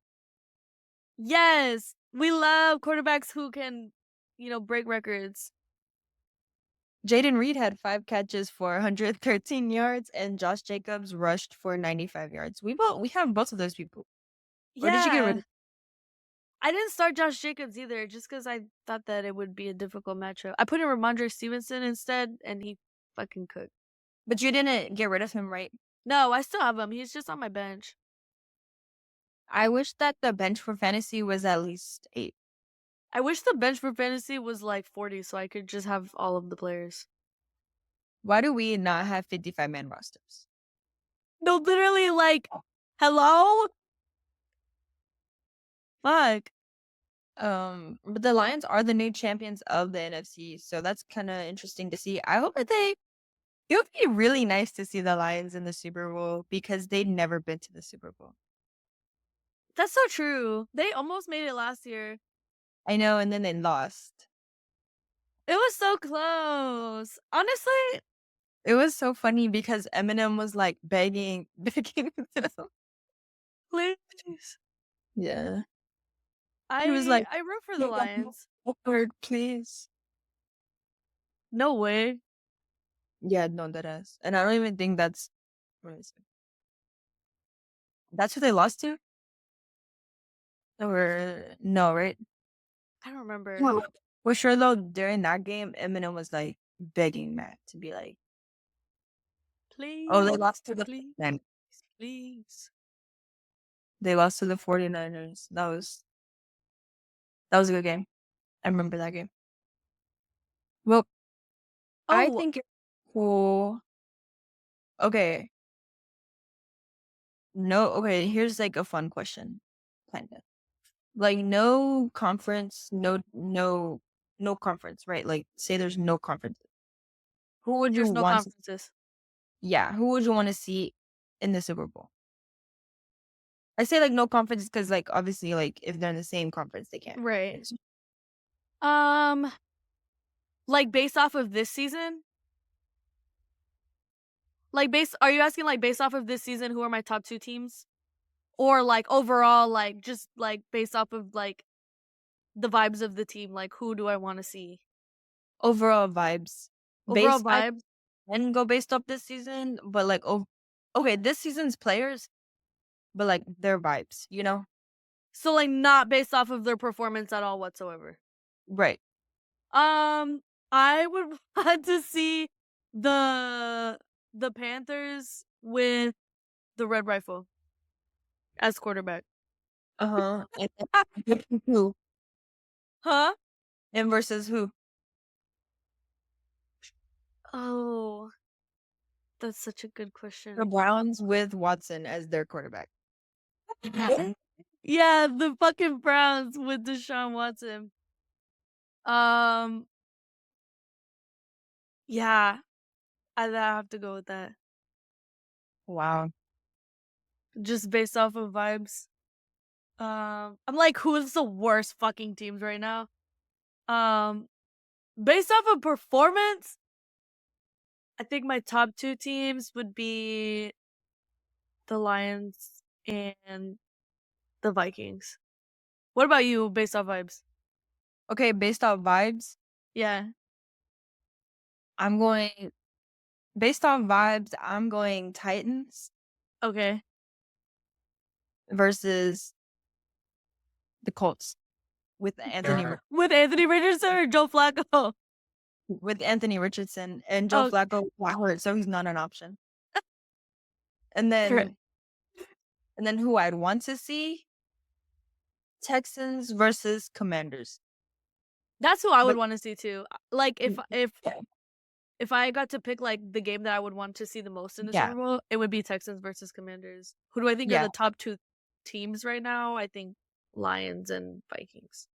S1: Yes, we love quarterbacks who can, break records.
S2: Jaden Reed had 5 catches for 113 yards, and Josh Jacobs rushed for 95 yards. We have both of those people. Or did you get rid
S1: Yeah.
S2: of?
S1: I didn't start Josh Jacobs either, just because I thought that it would be a difficult matchup. I put in Ramondre Stevenson instead, and he fucking cooked.
S2: But you didn't get rid of him, right?
S1: No, I still have him. He's just on my bench.
S2: I wish that the bench for fantasy was at least 8.
S1: I wish the bench for fantasy was like 40, so I could just have all of the players.
S2: Why do we not have 55-man rosters?
S1: No, literally, like, hello? Fuck.
S2: But the Lions are the new champions of the NFC, so that's kind of interesting to see. I hope that it would be really nice to see the Lions in the Super Bowl because they'd never been to the Super Bowl.
S1: That's so true. They almost made it last year.
S2: I know, and then they lost.
S1: It was so close. Honestly,
S2: It was so funny because Eminem was like begging them.
S1: please.
S2: Yeah. He was
S1: I
S2: like,
S1: I root for the
S2: "Give them
S1: Lions.
S2: a word, please."
S1: No way.
S2: Yeah, no, that is. And I don't even think that's what is it? That's who they lost to? Or no, right?
S1: I don't remember.
S2: No. For sure though, during that game, Eminem was like begging Matt to be like, oh, they
S1: Please,
S2: lost to the
S1: please,
S2: then
S1: please.
S2: they lost to the 49ers. That was a good game. I remember that game. Well, I
S1: Oh,
S2: think it's cool. Okay. No, okay, here's like a fun question. Kind of. Like no conference, right? Like say there's no conference. Who would you
S1: there's no
S2: want to
S1: conferences.
S2: Yeah, who would you want to see in the Super Bowl? I say like no conference because like obviously like if they're in the same conference they can't.
S1: Right. Um, like based off of this season? Are you asking like based off of this season who are my top 2 teams? Or like overall like just like based off of like the vibes of the team, like who do I want to see?
S2: Overall vibes.
S1: Overall
S2: I
S1: vibes?
S2: can go based off this season, but like okay, this season's players, but like their vibes, you know?
S1: So like not based off of their performance at all whatsoever.
S2: Right.
S1: Um, I would want to see the the Panthers with the Red Rifle as quarterback.
S2: Uh-huh. And who?
S1: Huh?
S2: And versus who?
S1: Oh, that's such a good
S2: The
S1: question.
S2: Browns with Watson as their quarterback.
S1: Yeah, the fucking Browns with Deshaun Watson. Um, yeah, I have to go with that.
S2: Wow.
S1: Just based off of vibes. I'm like, who is the worst fucking teams right now? Um, based off of performance, I think my top 2 teams would be the Lions and the Vikings. What about you based off vibes?
S2: Okay, based off vibes,
S1: Yeah.
S2: I'm going based on vibes, I'm going Titans
S1: Okay.
S2: versus the Colts with Anthony
S1: With Anthony Richardson or Joe Flacco?
S2: with Anthony Richardson and Joe
S1: Oh,
S2: Flacco got hurt, so he's not an option. And
S1: correct.
S2: then who I'd want to see, Texans versus Commanders.
S1: That's who I would
S2: But
S1: wanna see too. Like, if I got to pick, like, the game that I would want to see the most in the
S2: yeah,
S1: Super Bowl, it would be Texans versus Commanders. Who do I think are
S2: yeah,
S1: the top 2 teams right now? I think Lions and Vikings.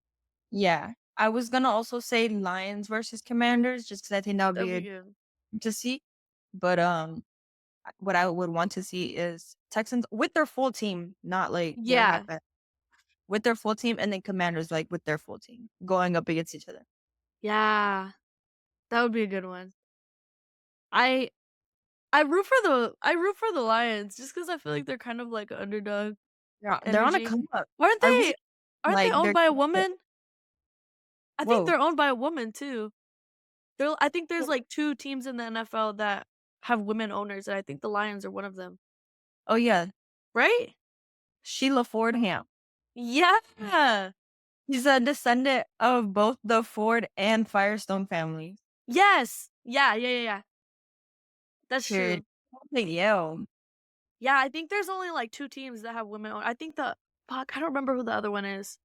S2: yeah. I was gonna also say Lions versus Commanders just because I think that would
S1: That'd
S2: be
S1: be
S2: good
S1: good.
S2: to see. But what I would want to see is Texans with their full team, not like their
S1: Yeah.
S2: half with their full team, and then Commanders like with their full team going up against each other.
S1: Yeah. That would be a good one. I I root for the Lions just because I feel like they're kind of like a underdog
S2: Yeah, they're on a
S1: energy.
S2: come up.
S1: Aren't
S2: I wish
S1: they aren't they
S2: like
S1: owned
S2: they're
S1: by a woman? I think
S2: whoa.
S1: they're owned by a woman too. I think there's like 2 teams in the NFL that have women owners, and I think the Lions are one of them.
S2: Oh yeah,
S1: Right?
S2: Sheila Fordham.
S1: Yeah.
S2: He's a descendant of both the Ford and Firestone families.
S1: Yes. Yeah. That's
S2: Period.
S1: true.
S2: Like, yo,
S1: Yeah, I think there's only like 2 teams that have women I think the fuck, I don't remember who the other one is.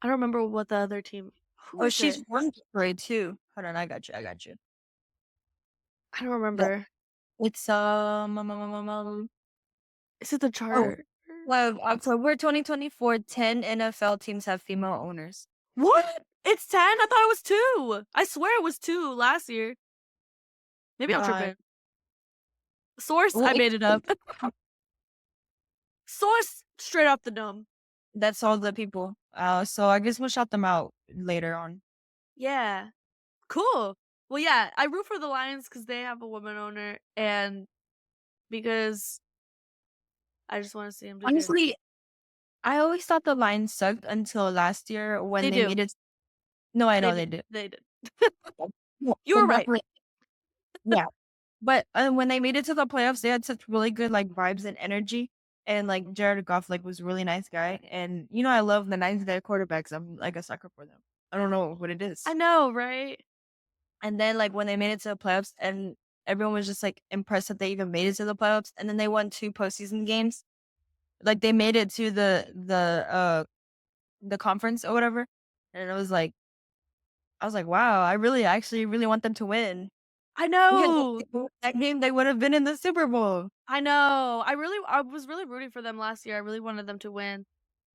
S1: I don't remember what the other team who
S2: oh,
S1: is
S2: she's
S1: it?
S2: one grade too. Hold on, I got you. I got you.
S1: I don't
S2: The
S1: remember.
S2: it's
S1: Is it the
S2: oh,
S1: Chargers?
S2: well, October 2024, 10 NFL teams have female owners.
S1: What? It's 10? I thought it was 2. I swear it was 2 last year. Maybe I'm
S2: Uh,
S1: tripping. Source,
S2: well,
S1: I made it up. Source straight off the dome.
S2: that's all the people. So I guess we'll shout them out later on.
S1: Yeah. Cool. Well, yeah, I root for the Lions because they have a woman owner and because I just wanna see them do good.
S2: Honestly, I always thought the Lions sucked until last year when
S1: They
S2: they
S1: do.
S2: made it. No, I
S1: They
S2: know
S1: did.
S2: they did.
S1: They did.
S2: Yeah,
S1: You were right.
S2: exactly. Yeah. But, when they made it to the playoffs, they had such really good, like, vibes and energy, and, like, Jared Goff, like, was a really nice guy, and, I love the nice guy quarterbacks, I'm, like, a sucker for them. I don't know what it is.
S1: I know, right?
S2: And then, like, when they made it to the playoffs and everyone was just, like, impressed that they even made it to the playoffs, and then they won 2 postseason games. Like, they made it to the conference or whatever, and it was like I was like, "Wow, I really actually really want them to win."
S1: I
S2: Because if
S1: know.
S2: they won that game, they would have been in the Super Bowl.
S1: I know. I was really rooting for them last year. I really wanted them to win.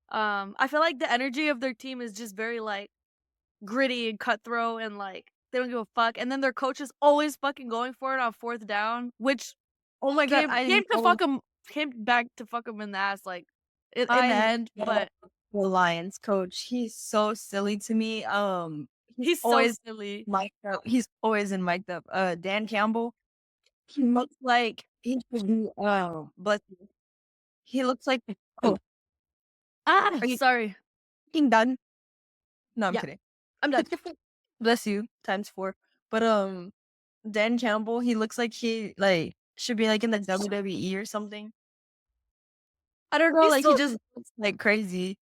S1: I feel like the energy of their team is just very like gritty and cutthroat and like they don't give a fuck. And then their coach is always fucking going for it on 4th down, which
S2: Oh my god,
S1: came to fuck him came back to fuck him in the ass like in the
S2: I
S1: end,
S2: love
S1: but
S2: the Lions coach. He's so silly to me. He's
S1: he's so
S2: always
S1: silly.
S2: mic'd up. He's always in mic'd up. Dan Campbell, he looks like he should be, but he looks like oh,
S1: Ah,
S2: are you
S1: sorry.
S2: fucking done? No, I'm
S1: Yeah,
S2: kidding.
S1: I'm done.
S2: Bless you, times 4. But, Dan Campbell, he looks like he, like, should be, like, in the WWE or something. I don't know,
S1: He's
S2: like, he
S1: so
S2: just looks, like, crazy.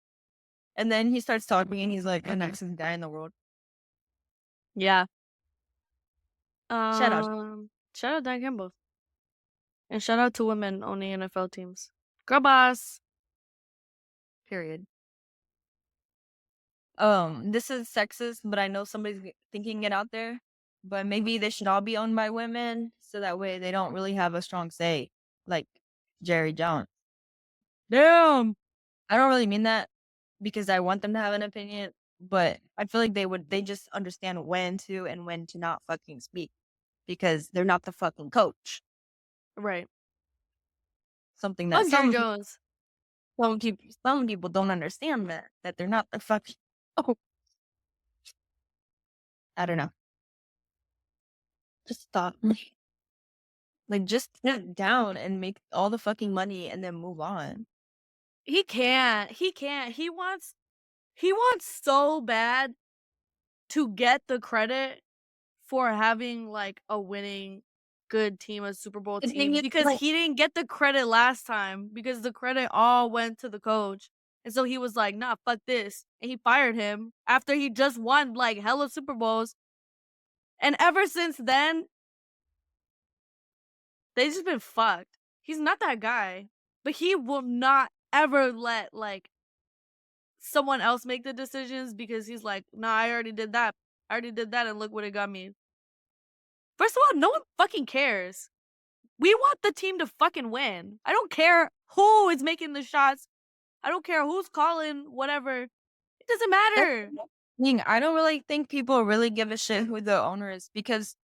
S2: And then he starts talking and he's like, "The nicest guy in the world."
S1: yeah.
S2: Shout out.
S1: Shout out Dan Campbell. And shout out to women owning NFL teams. Girl boss.
S2: Period. This is sexist, but I know somebody's thinking it out there. But maybe they should all be owned by women, so that way they don't really have a strong say, like Jerry Jones.
S1: Damn.
S2: I don't really mean that because I want them to have an opinion, but I feel like they just understand when to and when to not fucking speak because they're not the fucking coach.
S1: Right.
S2: Something that
S1: Fuck Jerry Jones.
S2: some people don't understand that they're not the fucking. Oh, I don't know. Just stop. Like, just sit down and make all the fucking money and then move on.
S1: He can't. He wants so bad to get the credit for having, like, a winning good team, a Super Bowl
S2: The thing
S1: team,
S2: is,
S1: because
S2: like,
S1: he didn't get the credit last time because the credit all went to the coach, and so he was like, "Nah, fuck this," and he fired him after he just won, like, hella Super Bowls, and ever since then, they just been fucked. He's not that guy, but he will not ever let, like, someone else make the decisions because he's like, "Nah, I already did that. I already did that, and look what it got me." First of all, no one fucking cares. We want the team to fucking win. I don't care who is making the shots. I don't care who's calling whatever. It doesn't
S2: that's
S1: matter.
S2: the thing. I don't really think people really give a shit who the owner is because,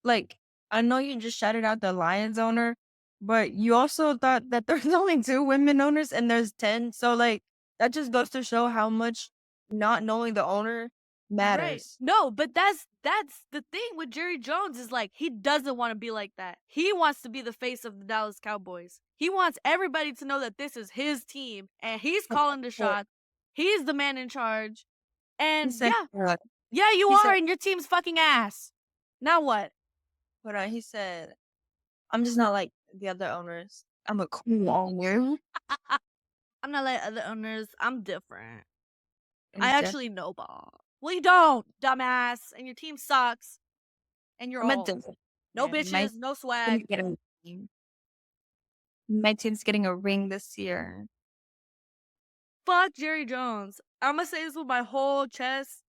S2: like, I know you just shouted out the Lions owner, but you also thought that there's only 2 women owners and there's 10. So, like, that just goes to show how much not knowing the owner
S1: Right.
S2: matters.
S1: No, but that's the thing with Jerry Jones is like he doesn't want to be like that. He wants to be the face of the Dallas Cowboys. He wants everybody to know that this is his team and he's calling the
S2: Well,
S1: shots. He's the man in charge.
S2: he
S1: And
S2: said,
S1: yeah, yeah, you
S2: he
S1: are,
S2: said,
S1: and your team's fucking ass. Now what?
S2: he said, "I'm just not like the other owners. I'm a cool owner."
S1: I'm not like other owners. I'm different. I
S2: And just,
S1: actually know ball. Well, you don't, dumbass, and your team sucks, and you're
S2: I'm a
S1: old.
S2: different
S1: No
S2: man.
S1: bitches, no swag.
S2: My team's getting a ring this year.
S1: Fuck Jerry Jones. I'm gonna say this with my whole chest.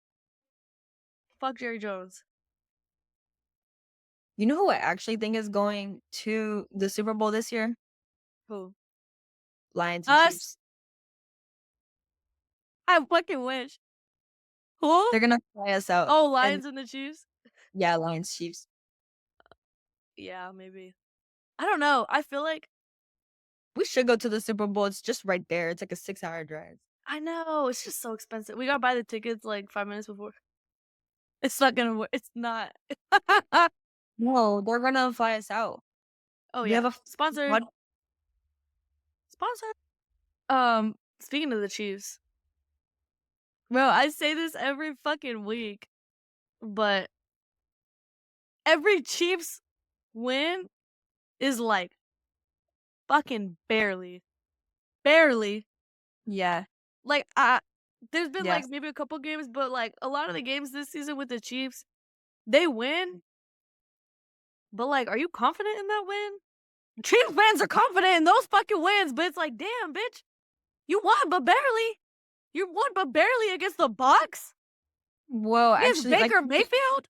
S1: Fuck Jerry Jones.
S2: You know who I actually think is going to the Super Bowl this year?
S1: Who?
S2: Lions and
S1: Us?
S2: Chiefs.
S1: I fucking wish. Who?
S2: They're gonna fly us out.
S1: Oh,
S2: And
S1: Lions and the Chiefs?
S2: yeah, Lions, Chiefs.
S1: Yeah, maybe. I don't know. I feel like
S2: We should go to the Super Bowl. It's just right there. It's like a 6-hour drive.
S1: I know it's just so expensive. We gotta buy the tickets like 5 minutes before. It's not gonna work. It's not.
S2: No, they're gonna fly us out.
S1: Oh
S2: We have
S1: yeah,
S2: a
S1: sponsored.
S2: pod.
S1: Sponsored. Speaking of the Chiefs, bro, I say this every fucking week, but every Chiefs win is like fucking barely, barely.
S2: Yeah.
S1: Like there's been like
S2: Yes.
S1: maybe a couple games, but like a lot of the games this season with the Chiefs, they win. But like, are you confident in that win? Chiefs fans are confident in those fucking wins, but it's like, damn, bitch, you won, but barely. You won, but barely against the Bucks,
S2: Well,
S1: against
S2: actually, like
S1: Baker Mayfield.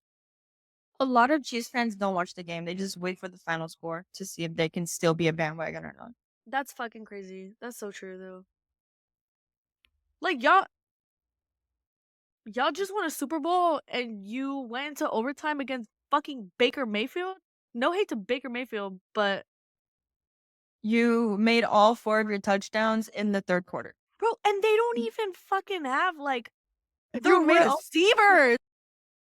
S2: a lot of Chiefs fans don't watch the game. They just wait for the final score to see if they can still be a bandwagon or not.
S1: That's fucking crazy. That's so true though. Like y'all just won a Super Bowl and you went into overtime against fucking Baker Mayfield? No hate to Baker Mayfield, but
S2: You made all 4 of your touchdowns in the 3rd quarter.
S1: bro, and they don't even fucking have like the
S2: You made all
S1: receivers.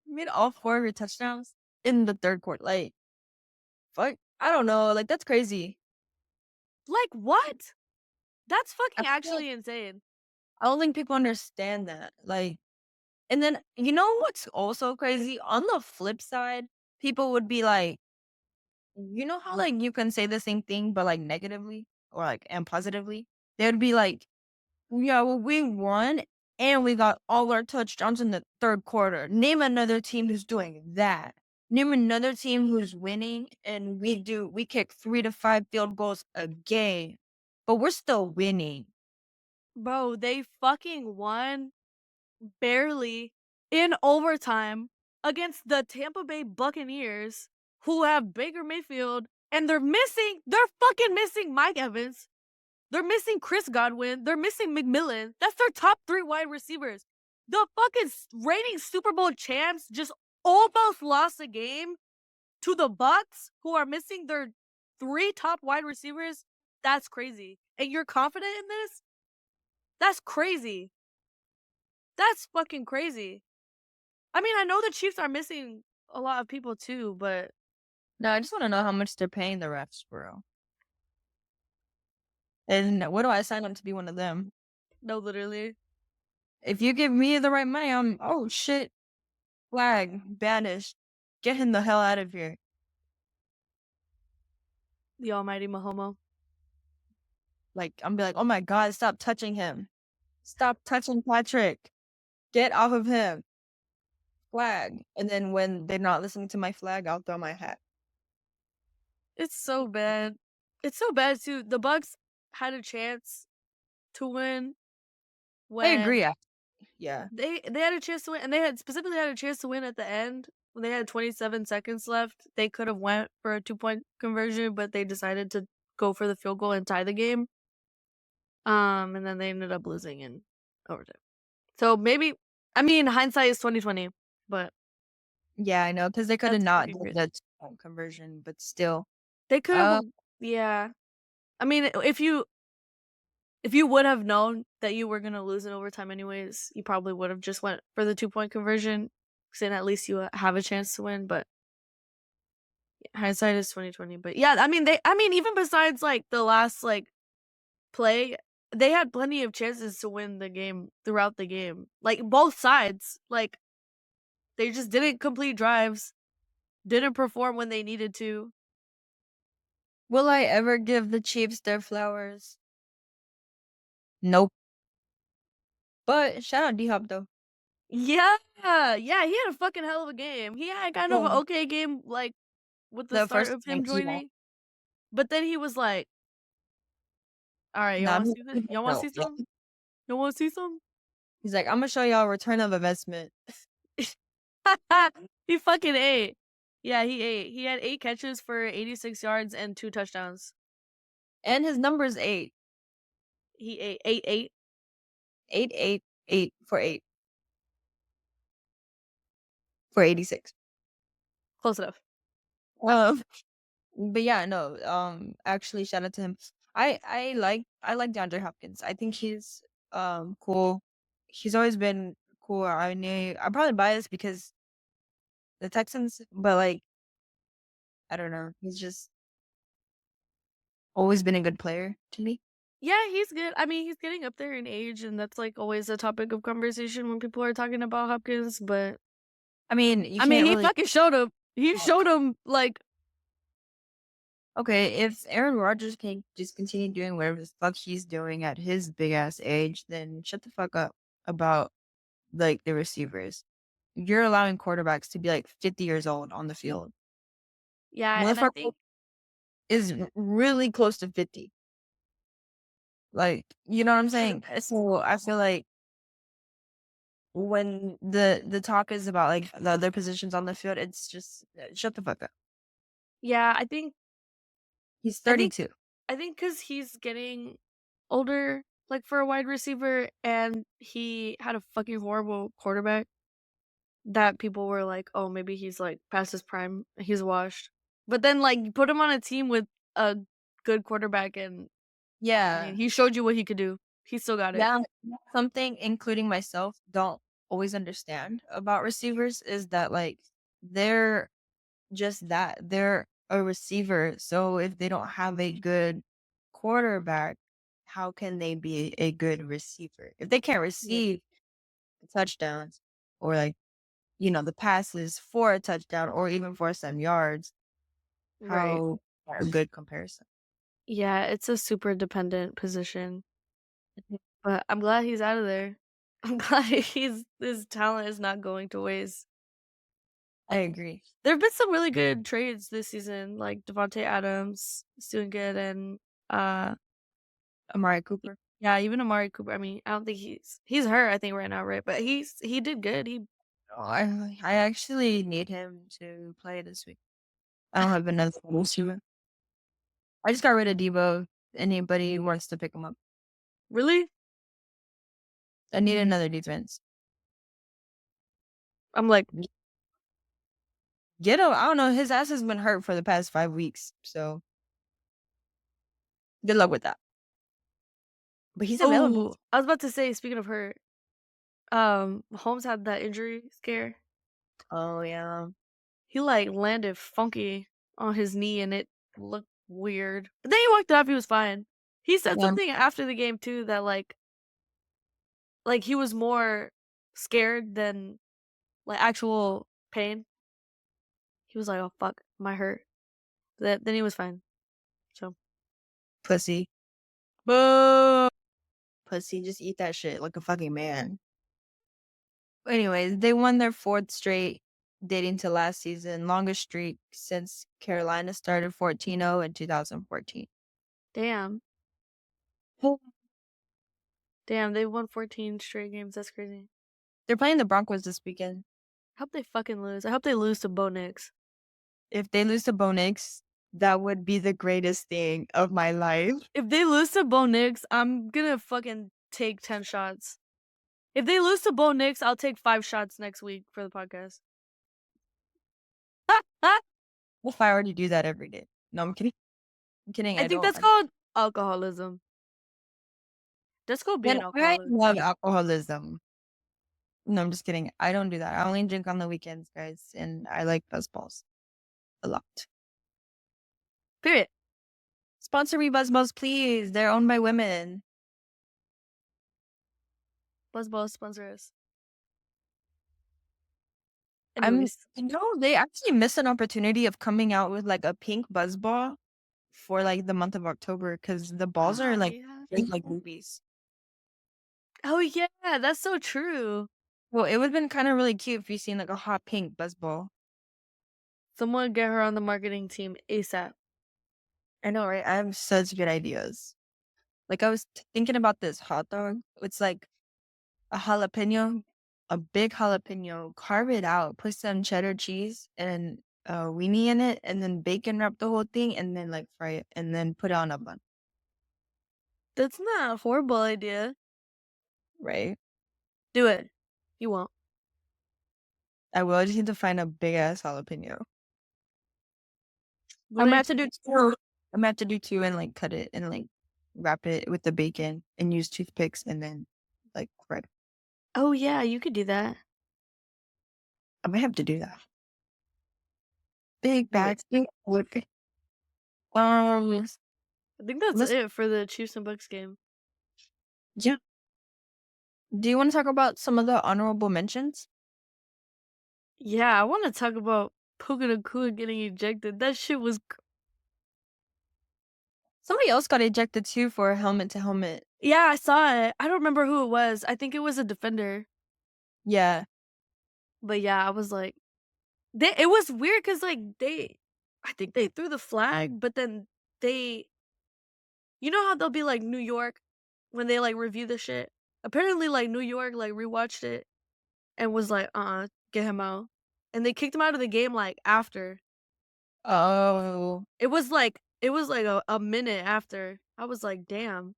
S2: you made all 4 of your touchdowns in the 3rd quarter. Like, fuck, I don't know, like, that's crazy.
S1: Like what? That's
S2: I
S1: fucking
S2: feel like
S1: actually insane.
S2: I don't think people understand that, like, and then, you know what's also crazy? On the flip side, people would be like, you know how, like, you can say the same thing, but, like, negatively or, like, and positively? They would be like, "Yeah, well, we won, and we got all our touchdowns in the 3rd quarter. Name another team who's doing that. Name another team who's winning, and we kick 3 to 5 field goals a game, but we're still winning."
S1: Bro, they fucking won barely in overtime against the Tampa Bay Buccaneers, who have Baker Mayfield, and they're fucking missing Mike Evans. They're missing Chris Godwin. They're missing McMillan. That's their top 3 wide receivers. The fucking reigning Super Bowl champs just almost lost a game to the Bucks, who are missing their 3 top wide receivers. That's crazy. And you're confident in this? That's crazy. That's fucking crazy. I mean, I know the Chiefs are missing a lot of people too, but
S2: No, I just wanna know how much they're paying the refs, bro. And what do I sign up to be one of them?
S1: No, literally.
S2: If you give me the right money, oh shit, flag, banished. Get him the hell out of here.
S1: The almighty Mahomo.
S2: Like, I'm be like, oh my god, stop touching him. Stop touching Patrick. Get off of him. Flag. And then when they're not listening to my flag, I'll throw my hat.
S1: It's so bad. It's so bad too. The Bucks had a chance to win
S2: I
S1: when
S2: agree. Yeah.
S1: they had a chance to win, and they had specifically had a chance to win at the end when they had 27 seconds left. They could have went for a 2-point conversion, but they decided to go for the field goal and tie the game. And then they ended up losing in overtime. So maybe, I mean, hindsight is 2020, but
S2: Yeah, I know, because they could have
S1: that's
S2: not
S1: fucking
S2: done
S1: crazy.
S2: that conversion, but still.
S1: They could have,
S2: Uh,
S1: yeah. I mean, if you would have known that you were gonna lose in overtime anyways, you probably would have just went for the 2-point conversion, saying at least you have a chance to win. But hindsight is 2020. But yeah, I mean even besides like the last like play, they had plenty of chances to win the game throughout the game. Like both sides, like they just didn't complete drives, didn't perform when they needed to.
S2: will I ever give the Chiefs their flowers? Nope. But shout out D-Hop though.
S1: Yeah, yeah, he had a fucking hell of a game. He had kind of an
S2: Yeah.
S1: okay game, like with the
S2: The
S1: start
S2: first
S1: of
S2: time,
S1: him
S2: yeah.
S1: joining, but then he was like, "All right, y'all
S2: Nah,
S1: want to see this? Y'all want to
S2: no.
S1: see
S2: Yeah.
S1: some? Y'all want to see some?"
S2: He's like, I'm gonna show y'all return of investment.
S1: He fucking ate. Yeah, he ate. He had 8 catches for 86 yards and 2 touchdowns.
S2: And his number is 8.
S1: He ate 8, 8,
S2: 8, 8, 8 for 8 for 86.
S1: close enough.
S2: Um, but yeah, no, actually shout out to him. I like DeAndre Hopkins. I think he's cool. He's always been cool. I'm probably biased because the Texans, but like I don't know. He's just always been a good player to me.
S1: Yeah, he's good. I mean, he's getting up there in age, and that's like always a topic of conversation when people are talking about Hopkins. But
S2: I mean, you
S1: I mean,
S2: can't
S1: he
S2: really
S1: fucking showed him. He showed him like,
S2: okay, if Aaron Rodgers can just continue doing whatever the fuck he's doing at his big ass age, then shut the fuck up about like the receivers. You're allowing quarterbacks to be like 50 years old on the field.
S1: yeah, and I
S2: Motherfucker
S1: think
S2: is really close to 50. Like, you know what I'm saying? So I feel like when the talk is about like the other positions on the field, it's just shut the fuck up.
S1: yeah,
S2: He's
S1: I think
S2: 32.
S1: I think because he's getting older, like for a wide receiver, and he had a fucking horrible quarterback that people were like, "Oh, maybe he's like past his prime, he's washed." But then, like, you put him on a team with a good quarterback, and I mean,
S2: Yeah.
S1: he showed you what he could do. He still got it.
S2: Yeah, something including myself don't always understand about receivers is that like they're just that. They're a receiver. So if they don't have a good quarterback, how can they be a good receiver? If they can't
S1: Yeah.
S2: receive touchdowns or like, the passes for a touchdown or even for some yards,
S1: Right.
S2: how a good comparison.
S1: Yeah, it's a super dependent position, but I'm glad he's out of there. I'm glad his talent is not going to waste.
S2: I agree.
S1: There have been some really good trades this season, like Devontae Adams is doing good, and uh,
S2: Amari Cooper.
S1: yeah, even Amari Cooper. I mean, I don't think he's hurt. I think right now, right? But he did good. He
S2: Oh, I actually need him to play this week. I don't have another receiver. I just got rid of Debo. Anybody wants to pick him up.
S1: really.
S2: I need another defense.
S1: I'm like,
S2: Get him. I don't know. His ass has been hurt for the past 5 weeks. So good luck with that. But he's available.
S1: oh, I was about to say. Speaking of her, Holmes had that injury scare.
S2: Oh yeah.
S1: He like landed funky on his knee, and it looked weird. But then he walked it off. He was fine. He said
S2: Yeah,
S1: something after the game too that, like, he was more scared than, like, actual pain. He was like, "Oh, fuck, my hurt." Then he was fine, so
S2: pussy. Boo! Pussy, just eat that shit like a fucking man. Anyways, they won their 4th straight dating to last season, longest streak since Carolina started 14-0 in 2014.
S1: damn.
S2: Oh.
S1: Damn, they won 14 straight games, that's crazy.
S2: They're playing the Broncos this weekend.
S1: I hope they fucking lose. I hope they lose to Bo Nix.
S2: If they lose to Bo Nix, that would be the greatest thing of my life.
S1: If they lose to Bo Nix, I'm gonna fucking take 10 shots. If they lose to Bo Nix, I'll take 5 shots next week for the podcast.
S2: If I already do that every day. No, I'm kidding. I'm kidding.
S1: I
S2: I
S1: think
S2: don't.
S1: that's called alcoholism. That's called
S2: And
S1: being
S2: I
S1: alcoholic.
S2: love alcoholism. No, I'm just kidding. I don't do that. I only drink on the weekends, guys, and I like Buzzballs a lot.
S1: Period.
S2: Sponsor me, Buzzballs, please. They're owned by women.
S1: Buzzball sponsor us.
S2: I'm,
S1: Anyways.
S2: they actually missed an opportunity of coming out with like a pink Buzzball for like the month of October because the balls are like
S1: yeah.
S2: big like movies.
S1: Oh yeah, that's so true.
S2: Well, it would have been kind of really cute if you seen like a hot pink Buzzball.
S1: Someone get her on the marketing team ASAP.
S2: I know, right? I have such good ideas. Like I was thinking about this hot dog. It's like a jalapeno, a big jalapeno, carve it out, put some cheddar cheese and weenie in it, and then bacon wrap the whole thing, and then like fry it, and then put it on a bun.
S1: That's not a horrible idea.
S2: Right?
S1: Do it. You won't.
S2: I will. I just need to find a big ass jalapeno.
S1: What
S2: I'm gonna
S1: I
S2: have to do two. I'm gonna have to do two and like cut it and like wrap it with the bacon and use toothpicks and then like fry it.
S1: Oh yeah, you could do that.
S2: I might have to do that. Big
S1: Do it.
S2: bags. Look.
S1: I think that's
S2: Let's.
S1: it for the Chiefs and Bucks game.
S2: Yeah. Do you want to talk about some of the honorable mentions?
S1: Yeah, I want to talk about Puka Nacua getting ejected. That shit was.
S2: Somebody else got ejected too for helmet to helmet.
S1: Yeah, I saw it. I don't remember who it was. I think it was a defender.
S2: Yeah.
S1: But yeah, I was like, it was weird because like I think they threw the flag, but then they, you know how they'll be like New York when they like review the shit. Apparently, like New York like rewatched it and was like, get him out, and they kicked him out of the game like after.
S2: Oh.
S1: It was like a minute after. I was like, damn.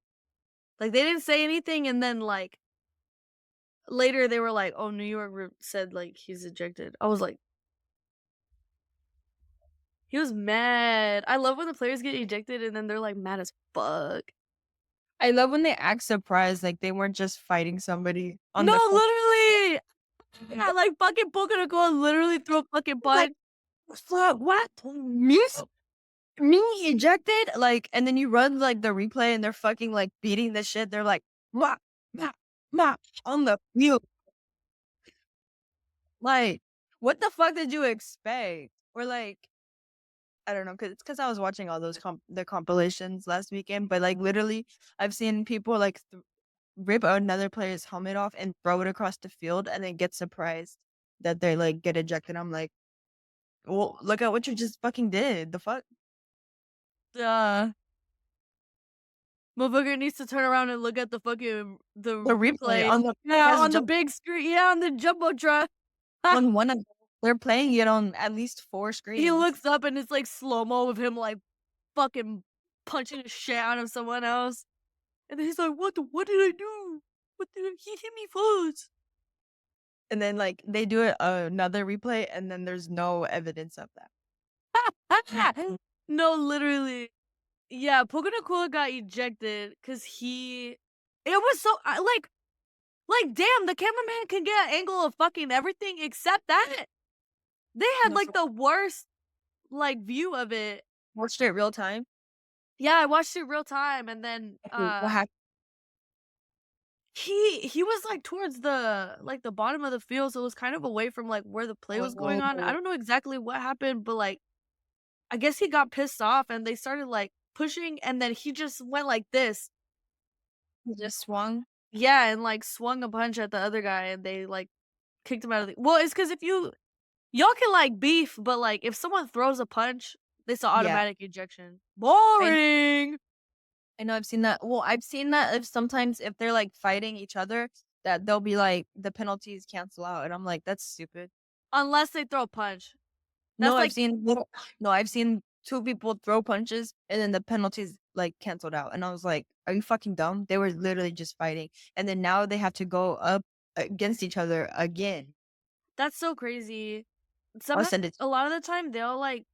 S1: Like they didn't say anything, and then like later they were like, oh, New York said like he's ejected. I was like, he was mad. I love when the players get ejected and then they're like mad as fuck.
S2: I love when they act surprised, like they weren't just fighting somebody on
S1: No,
S2: the court.
S1: literally. Yeah, like fucking Puka Nacua literally threw a fucking
S2: Like,
S1: punch.
S2: what? Me ejected? Like, and then you run like the replay and they're fucking like beating the shit. They're like, ma, ma, ma, on the field. Like, what the fuck did you expect? Or like, I don't know, cause it's cause I was watching all those the compilations last weekend. But like, literally, I've seen people like rip another player's helmet off and throw it across the field, and then get surprised that they like get ejected. I'm like, well, look at what you just fucking did. The fuck?
S1: Motherfucker needs to turn around and look at the fucking the
S2: The replay
S1: replay.
S2: on the
S1: Yeah,
S2: has
S1: on the big screen. Yeah, on the jumbotron.
S2: on one of they're playing it on at least 4
S1: He
S2: screens.
S1: looks up and it's like slow mo of him like fucking punching the shit out of someone else, and then he's like, "What? What did I do? He hit me first."
S2: And then like they do it another replay and then there's no evidence of that.
S1: No, literally. Yeah, Puka Nacua got ejected because he. It was so like damn, the cameraman can get an angle of fucking everything except that. They had
S2: No,
S1: like the worst like view of it.
S2: watched it real time.
S1: Yeah, I watched it real time, and then,
S2: Okay, what happened?
S1: he was, like, towards the bottom of the field, so it was kind of away from, like, where the play was going on. I
S2: Oh,
S1: don't know exactly what happened, but, like, I guess he got pissed off, and they started, like, pushing, and then he just went like this.
S2: he just swung?
S1: Yeah, and, like, swung a punch at the other guy, and they, like, kicked him out of the well, it's because if y'all can, like, beef, but, like, if someone throws a punch, it's an
S2: Yeah.
S1: automatic ejection.
S2: I
S1: Boring!
S2: I know I've seen that. Well, I've seen that if sometimes if they're, like, fighting each other, that they'll be like, the penalties cancel out, and I'm like, "That's stupid."
S1: Unless they throw a punch.
S2: No,
S1: That's
S2: I've
S1: like
S2: seen little no, I've seen 2 people throw punches, and then the penalties, like, canceled out, and I was like, "Are you fucking dumb?" They were literally just fighting, and then now they have to go up against each other again.
S1: that's so crazy.
S2: I'll
S1: Sometimes
S2: send it.
S1: a lot of the time, they'll, like,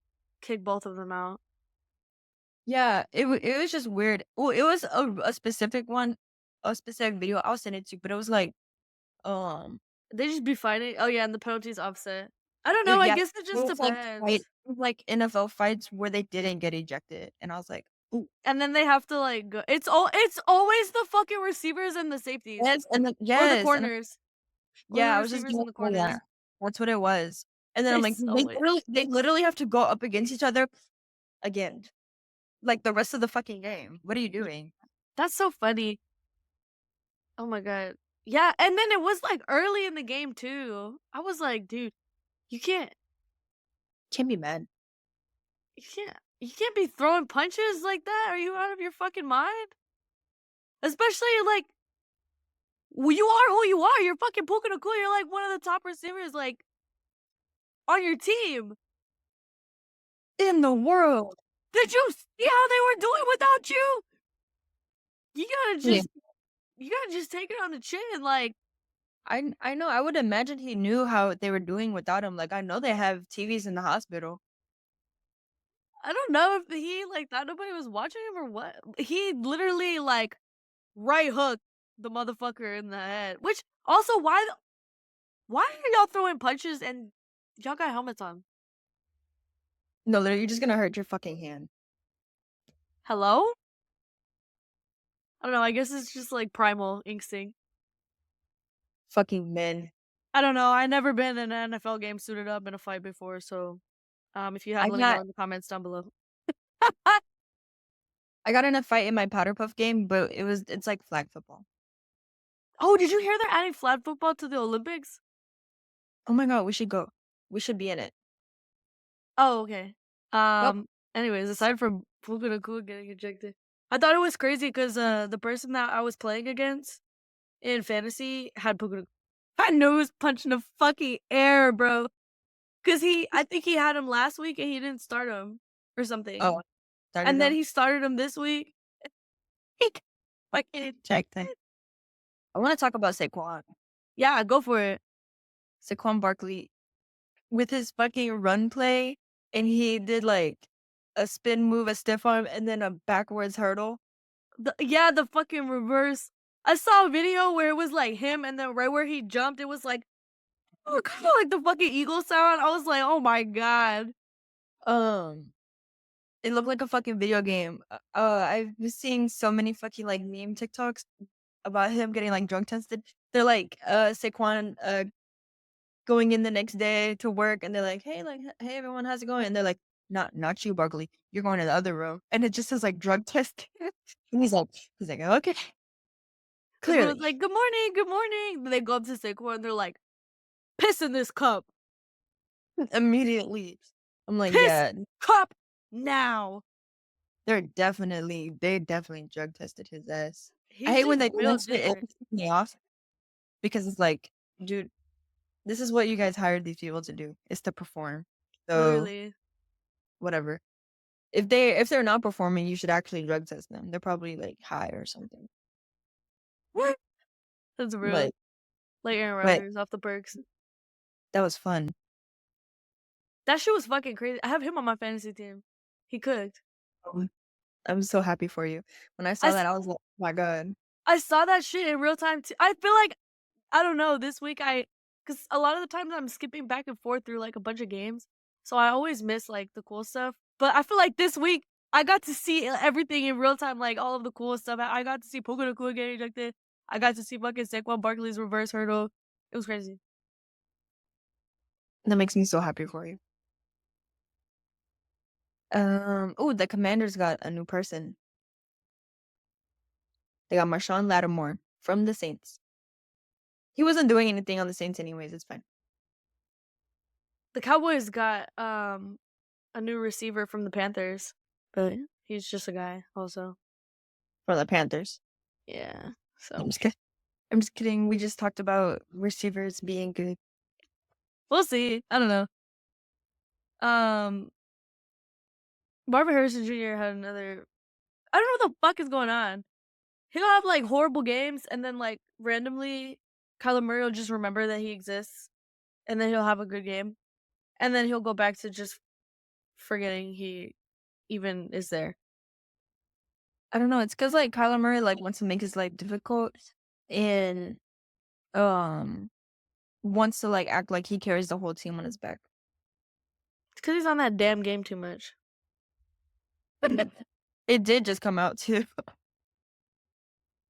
S1: kick both of them out.
S2: Yeah, it was just weird. Well, it was a specific one, a specific video. I'll send it to you, but it was like, um,
S1: They just be fighting. Oh, yeah, and the penalty's offset. I don't know, I
S2: yeah, it
S1: guess it just
S2: was like
S1: depends.
S2: like NFL fights where they didn't get ejected, and I was like, "Ooh."
S1: And then they have to, like, go it's always the fucking receivers and the safeties,
S2: Yes, and then
S1: or the
S2: yes, and
S1: corners, or the
S2: yeah, I was just
S1: receivers
S2: gonna
S1: and the
S2: say that.
S1: corners.
S2: That's what it was. And then I'm like,
S1: It's always
S2: they literally have to go up against each other again, like the rest of the fucking game. What are you
S1: y
S2: doing?
S1: that's so funny. Oh my god. Yeah, and then it was, like, early in the game too. I was like, "Dude, you can't
S2: Can't be mad.
S1: you can't be throwing punches like that. Are you out of your fucking mind?" Especially, like, well, you are who you are. You're fucking Puka Nacua. You're, like, one of the top receivers, like, on your team.
S2: In the world.
S1: Did you see how they were doing without you? You gotta
S2: Yeah.
S1: just you gotta just take it on the chin, like,
S2: I know, I would imagine he knew how they were doing without him. Like, I know they have TVs in the hospital.
S1: I don't know if he, like, thought nobody was watching him or what. He literally, like, right hook the motherfucker in the head. Which also, why are y'all throwing punches and y'all got helmets on?
S2: No, literally, you're just gonna hurt your fucking hand.
S1: Hello? I don't know. I guess it's just like primal instinct.
S2: Fucking men.
S1: I don't know. I never been in an NFL game suited up in a fight before, so if you have,
S2: I
S1: let me know
S2: got
S1: in the comments down below.
S2: I got in a fight in my powder puff game, but it's like flag football.
S1: Oh, did you hear they're adding flag football to the Olympics?
S2: Oh my god, we should go. We should be in it.
S1: Oh, okay.
S2: Yep.
S1: Anyways, aside from Puka Nacua getting ejected, I thought it was crazy because the person that I was playing against in fantasy had Puka Nacua. I knew he was punching the fucking air, bro. Cause I think he had him last week and he didn't start him or
S2: Oh,
S1: something.
S2: started
S1: And then
S2: them.
S1: he started him this week. He fucking
S2: Check that. I want to talk about Saquon.
S1: yeah, go for it.
S2: Saquon Barkley with his fucking run play, and he did like a spin move, a stiff arm, and then a backwards hurdle.
S1: Yeah, the fucking reverse. I saw a video where it was like him, and then right where he jumped, it was like, oh, kind of like the fucking eagle sound. I was like, oh my god.
S2: Um, it looked like a fucking video game. I've been seeing so many fucking like meme TikToks about him getting like drug tested. They're like, Saquon, going in the next day to work, and they're like, "Hey, like, hey, everyone, how's it going?" And they're like, not you, Barkley. You're going to the other room." And it just says like drug test. And he's like, "Okay,
S1: Everyone's
S2: clearly."
S1: like, good morning, good morning. Then they go up to Saquon and they're like, piss in this cup.
S2: Immediately. I'm like,
S1: Piss
S2: yeah,
S1: cup now.
S2: they definitely drug tested his ass. I
S1: He's
S2: hate when
S1: just
S2: they do
S1: real
S2: that shit. It
S1: different.
S2: pisses me off because it's like, dude, this is what you guys hired these people to do, is to perform. So
S1: Literally.
S2: whatever. If they're not performing, you should actually drug test them. They're probably like high or something.
S1: That's real.
S2: But
S1: Like Aaron
S2: but
S1: Rodgers off the perks.
S2: that was fun.
S1: That shit was fucking crazy. I have him on my fantasy team. He cooked.
S2: Um, I'm so happy for you. When I
S1: I,
S2: saw
S1: s-
S2: that, I was like, "Oh my god."
S1: I saw that shit in real time too. I feel like, I don't know, this week because a lot of the times I'm skipping back and forth through like a bunch of games. So I always miss like the cool stuff. But I feel like this week I got to see everything in real time, like, all of the cool stuff. I got to see Puka Nacua get ejected. I got to see fucking Saquon Barkley's reverse hurdle. It was crazy.
S2: That makes me so happy for you. Oh, the Commanders got a new person. They got Marshawn Lattimore from the Saints. He wasn't doing anything on the Saints anyways. It's fine.
S1: The Cowboys got, a new receiver from the Panthers, but he's just a guy also.
S2: For the Panthers.
S1: Yeah, so.
S2: I'm just kidding. I'm just kidding. We just talked about receivers being good.
S1: We'll see. I don't know. Marvin Harrison Jr. had another. I don't know what the fuck is going on. He'll have like horrible games, and then like randomly, Kyler Murray will just remember that he exists, and then he'll have a good game, and then he'll go back to just forgetting he even is there.
S2: I don't know. It's because like Kyler Murray like wants to make his life difficult, and wants to like act like he carries the whole team on his back.
S1: It's because he's on that damn game too much.
S2: It did just come out too.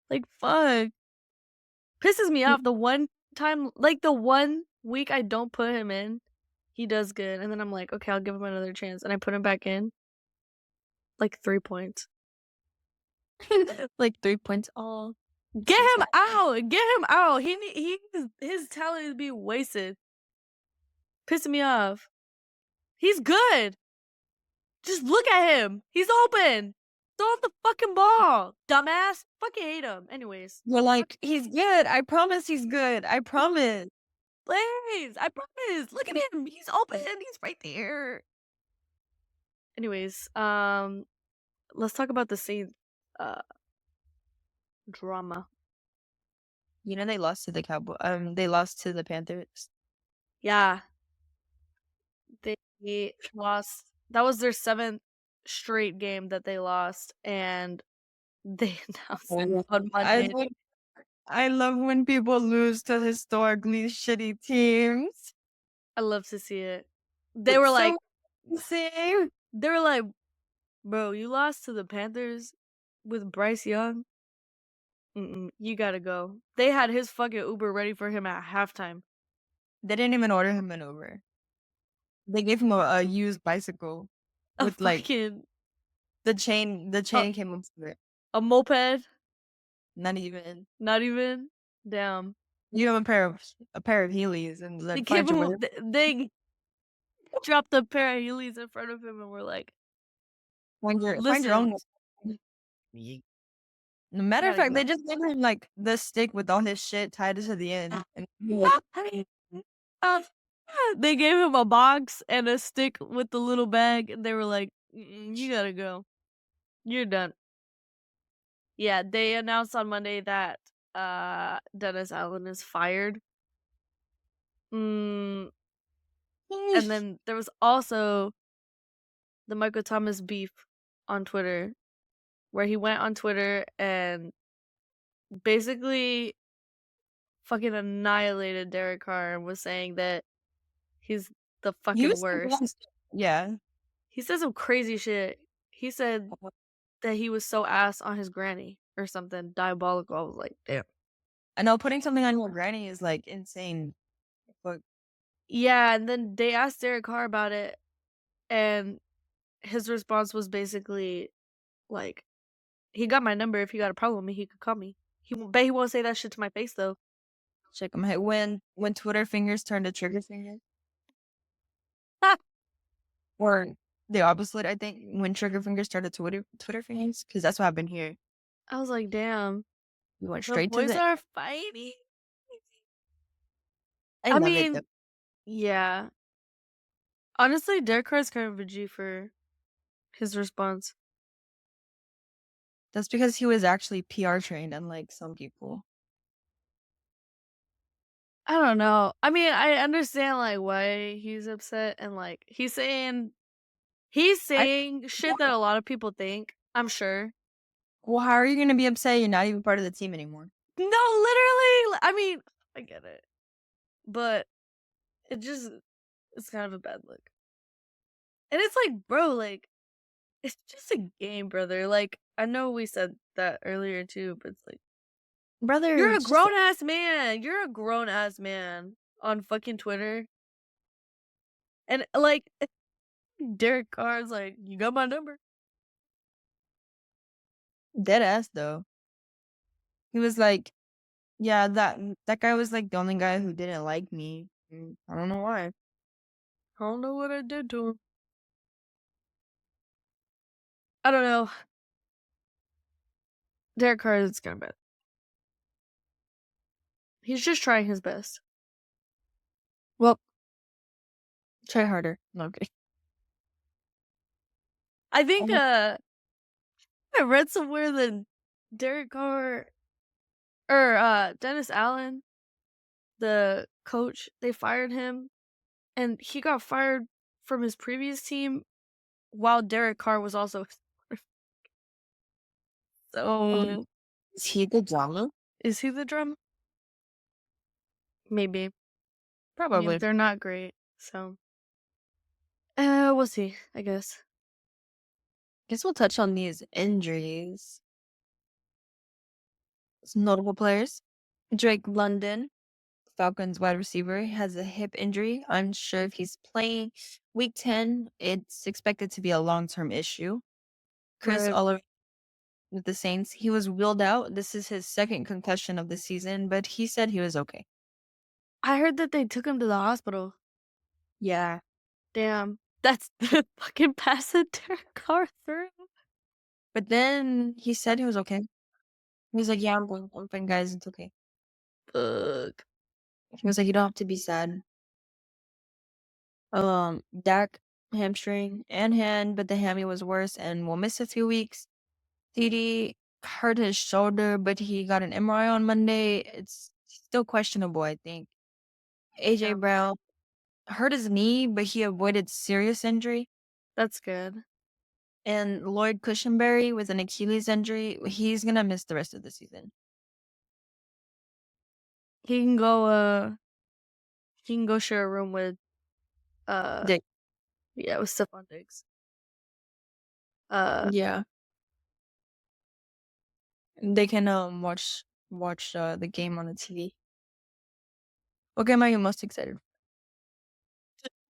S1: Like fuck, pisses me off. The one time, like the one week I don't put him in, he does good, and then I'm like, okay, I'll give him another chance, and I put him back in. Like 3 points.
S2: Like 3 points all.
S1: Get him out! Get him out! His talent is being wasted. Pissing me off. He's good. Just look at him. He's open. Throw out the fucking ball, dumbass. Fucking hate him. Anyways,
S2: You're like, he's good. I promise he's good. I promise.
S1: please, I promise. Look at him. He's open. He's right there. Anyways, let's talk about the Saints drama.
S2: You know they lost to the Cowboys. They lost to the Panthers.
S1: Yeah, they lost. That was their 7th straight game that they lost, and they announced it on Monday.
S2: I love when people lose to historically shitty teams.
S1: I love to see it. They were like,
S2: same.
S1: they were like, bro, you lost to the Panthers with Bryce Young. You gotta go. They had his fucking Uber ready for him at halftime.
S2: They didn't even order him an Uber. They gave him a used bicycle with like the chain. The chain came up to it.
S1: A moped.
S2: Not even.
S1: Not even. Damn.
S2: You have a pair of Heelys and like
S1: they dropped a pair of Heelys in front of him and were like,
S2: find your own. No matter of fact, they just gave him like the stick with all his shit tied to the end. And
S1: they gave him a box and a stick with the little bag, and they were like, you gotta go. You're done. Yeah, they announced on Monday that Dennis Allen is fired. And then there was also the Michael Thomas beef on Twitter, where he went on Twitter and basically fucking annihilated Derek Carr and was saying that he's the fucking worst.
S2: Yeah.
S1: He said some crazy shit. He said that he was so ass on his granny or something diabolical. I was like, damn.
S2: I know putting something on your granny is like insane. But
S1: yeah, and then they asked Derek Carr about it, and his response was basically like, he got my number. If he got a problem with me, he could call me. He won't say that shit to my face though.
S2: Check him out. When Twitter fingers turn to trigger fingers. Or the opposite, I think, when trigger fingers turn to Twitter fingers, because that's what happened here.
S1: I was like, damn.
S2: You went straight to
S1: the boys are fighting.
S2: I mean,
S1: yeah. Honestly, Derek Carr is kind of a G for his response.
S2: That's because he was actually PR trained, unlike some people.
S1: I don't know. I mean, I understand like why he's upset, and like he's saying shit that a lot of people think. I'm sure.
S2: Well, how are you gonna be upset? You're not even part of the team anymore.
S1: No, literally. I mean, I get it, but it's kind of a bad look. And it's like, bro, like, It's just a game, brother. Like, I know we said that earlier too, but it's like,
S2: Brother,
S1: you're a
S2: it's just
S1: grown ass man. You're a grown ass man on fucking Twitter. And like Derek Carr's like, you got my number.
S2: dead ass though. He was like, yeah, that guy was like the only guy who didn't like me. I don't know why.
S1: I don't know what I did to him. I don't know. Derek Carr is kind of bad. He's just trying his best.
S2: Well, try harder. No, okay.
S1: I think I read somewhere that Derek Carr or Dennis Allen, the coach, they fired him and he got fired from his previous team while Derek Carr was also so
S2: Is he the drama?
S1: is he the drum? Maybe. I mean,
S2: Probably.
S1: they're not great, so we'll see, I guess.
S2: Guess we'll touch on these injuries. Some notable players. Drake London, Falcons wide receiver, has a hip injury. Unsure if he's playing week 10. It's expected to be a long-term issue. Chris
S1: Right.
S2: Oliver with the Saints, he was wheeled out. This is his second concussion of the season, but he said he was okay.
S1: I heard that they took him to the hospital.
S2: Yeah.
S1: Damn. That's the fucking pass that Derek Carr threw.
S2: But then he said he was okay. He was like, yeah, I'm fine, guys. It's okay.
S1: Fuck.
S2: He was like, you don't have to be sad. Dak, hamstring and hand, but the hammy was worse and will miss a few weeks. CD hurt his shoulder, but he got an MRI on Monday. It's still questionable, I think. AJ
S1: Yeah,
S2: Brown hurt his knee, but he avoided serious injury.
S1: that's good.
S2: And Lloyd Cushenberry with an Achilles injury, he's gonna miss the rest of the season.
S1: He can go he can go share a room with uh
S2: Dick.
S1: yeah, with Stephon Diggs. Uh
S2: Yeah. They can watch the game on the TV. What game are you most excited for?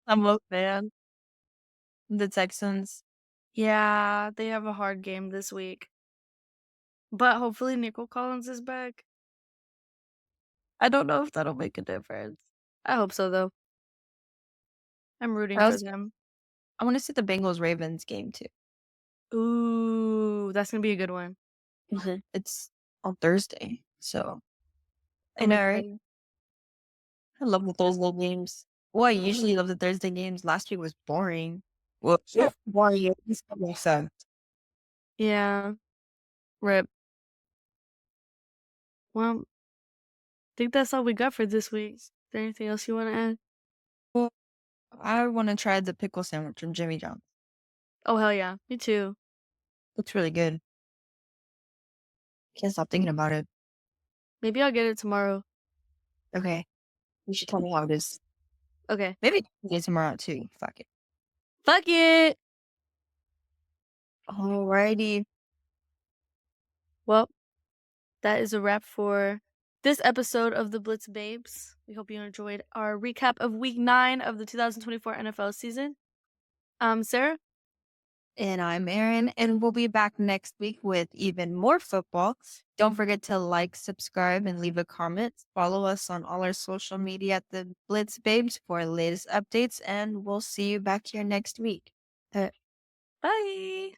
S1: I'm a fan.
S2: The Texans.
S1: Yeah, they have a hard game this week. But hopefully Nico Collins is back. I don't know if that'll make a difference. I hope so though. I'm rooting
S2: I
S1: for
S2: also
S1: them.
S2: I want to see the Bengals Ravens game too.
S1: Ooh, that's gonna be a good one.
S2: It's on Thursday, so I
S1: I'm
S2: know, right?
S1: excited.
S2: I love the Thursday games. Well, I usually love the Thursday games. Last week was boring. Well, yeah, boring. It's sad.
S1: Yeah. Rip. Well, think that's all we got for this week. Is there anything else you want to add?
S2: Well, I want to try the pickle sandwich from Jimmy John's.
S1: Oh hell yeah, me too.
S2: Looks really good. Can't stop thinking about it.
S1: Maybe I'll get it tomorrow.
S2: Okay, you should tell me how it is.
S1: Okay.
S2: Maybe get tomorrow too. Fuck it.
S1: Fuck it.
S2: Alrighty.
S1: Well, that is a wrap for this episode of the Blitz Babes. We hope you enjoyed our recap of week 9 of the 2024 NFL season. Sarah?
S2: And I'm Erin, and we'll be back next week with even more football. Don't forget to like, subscribe, and leave a comment. Follow us on all our social media at the Blitz Babes for latest updates, and we'll see you back here next week.
S1: Bye.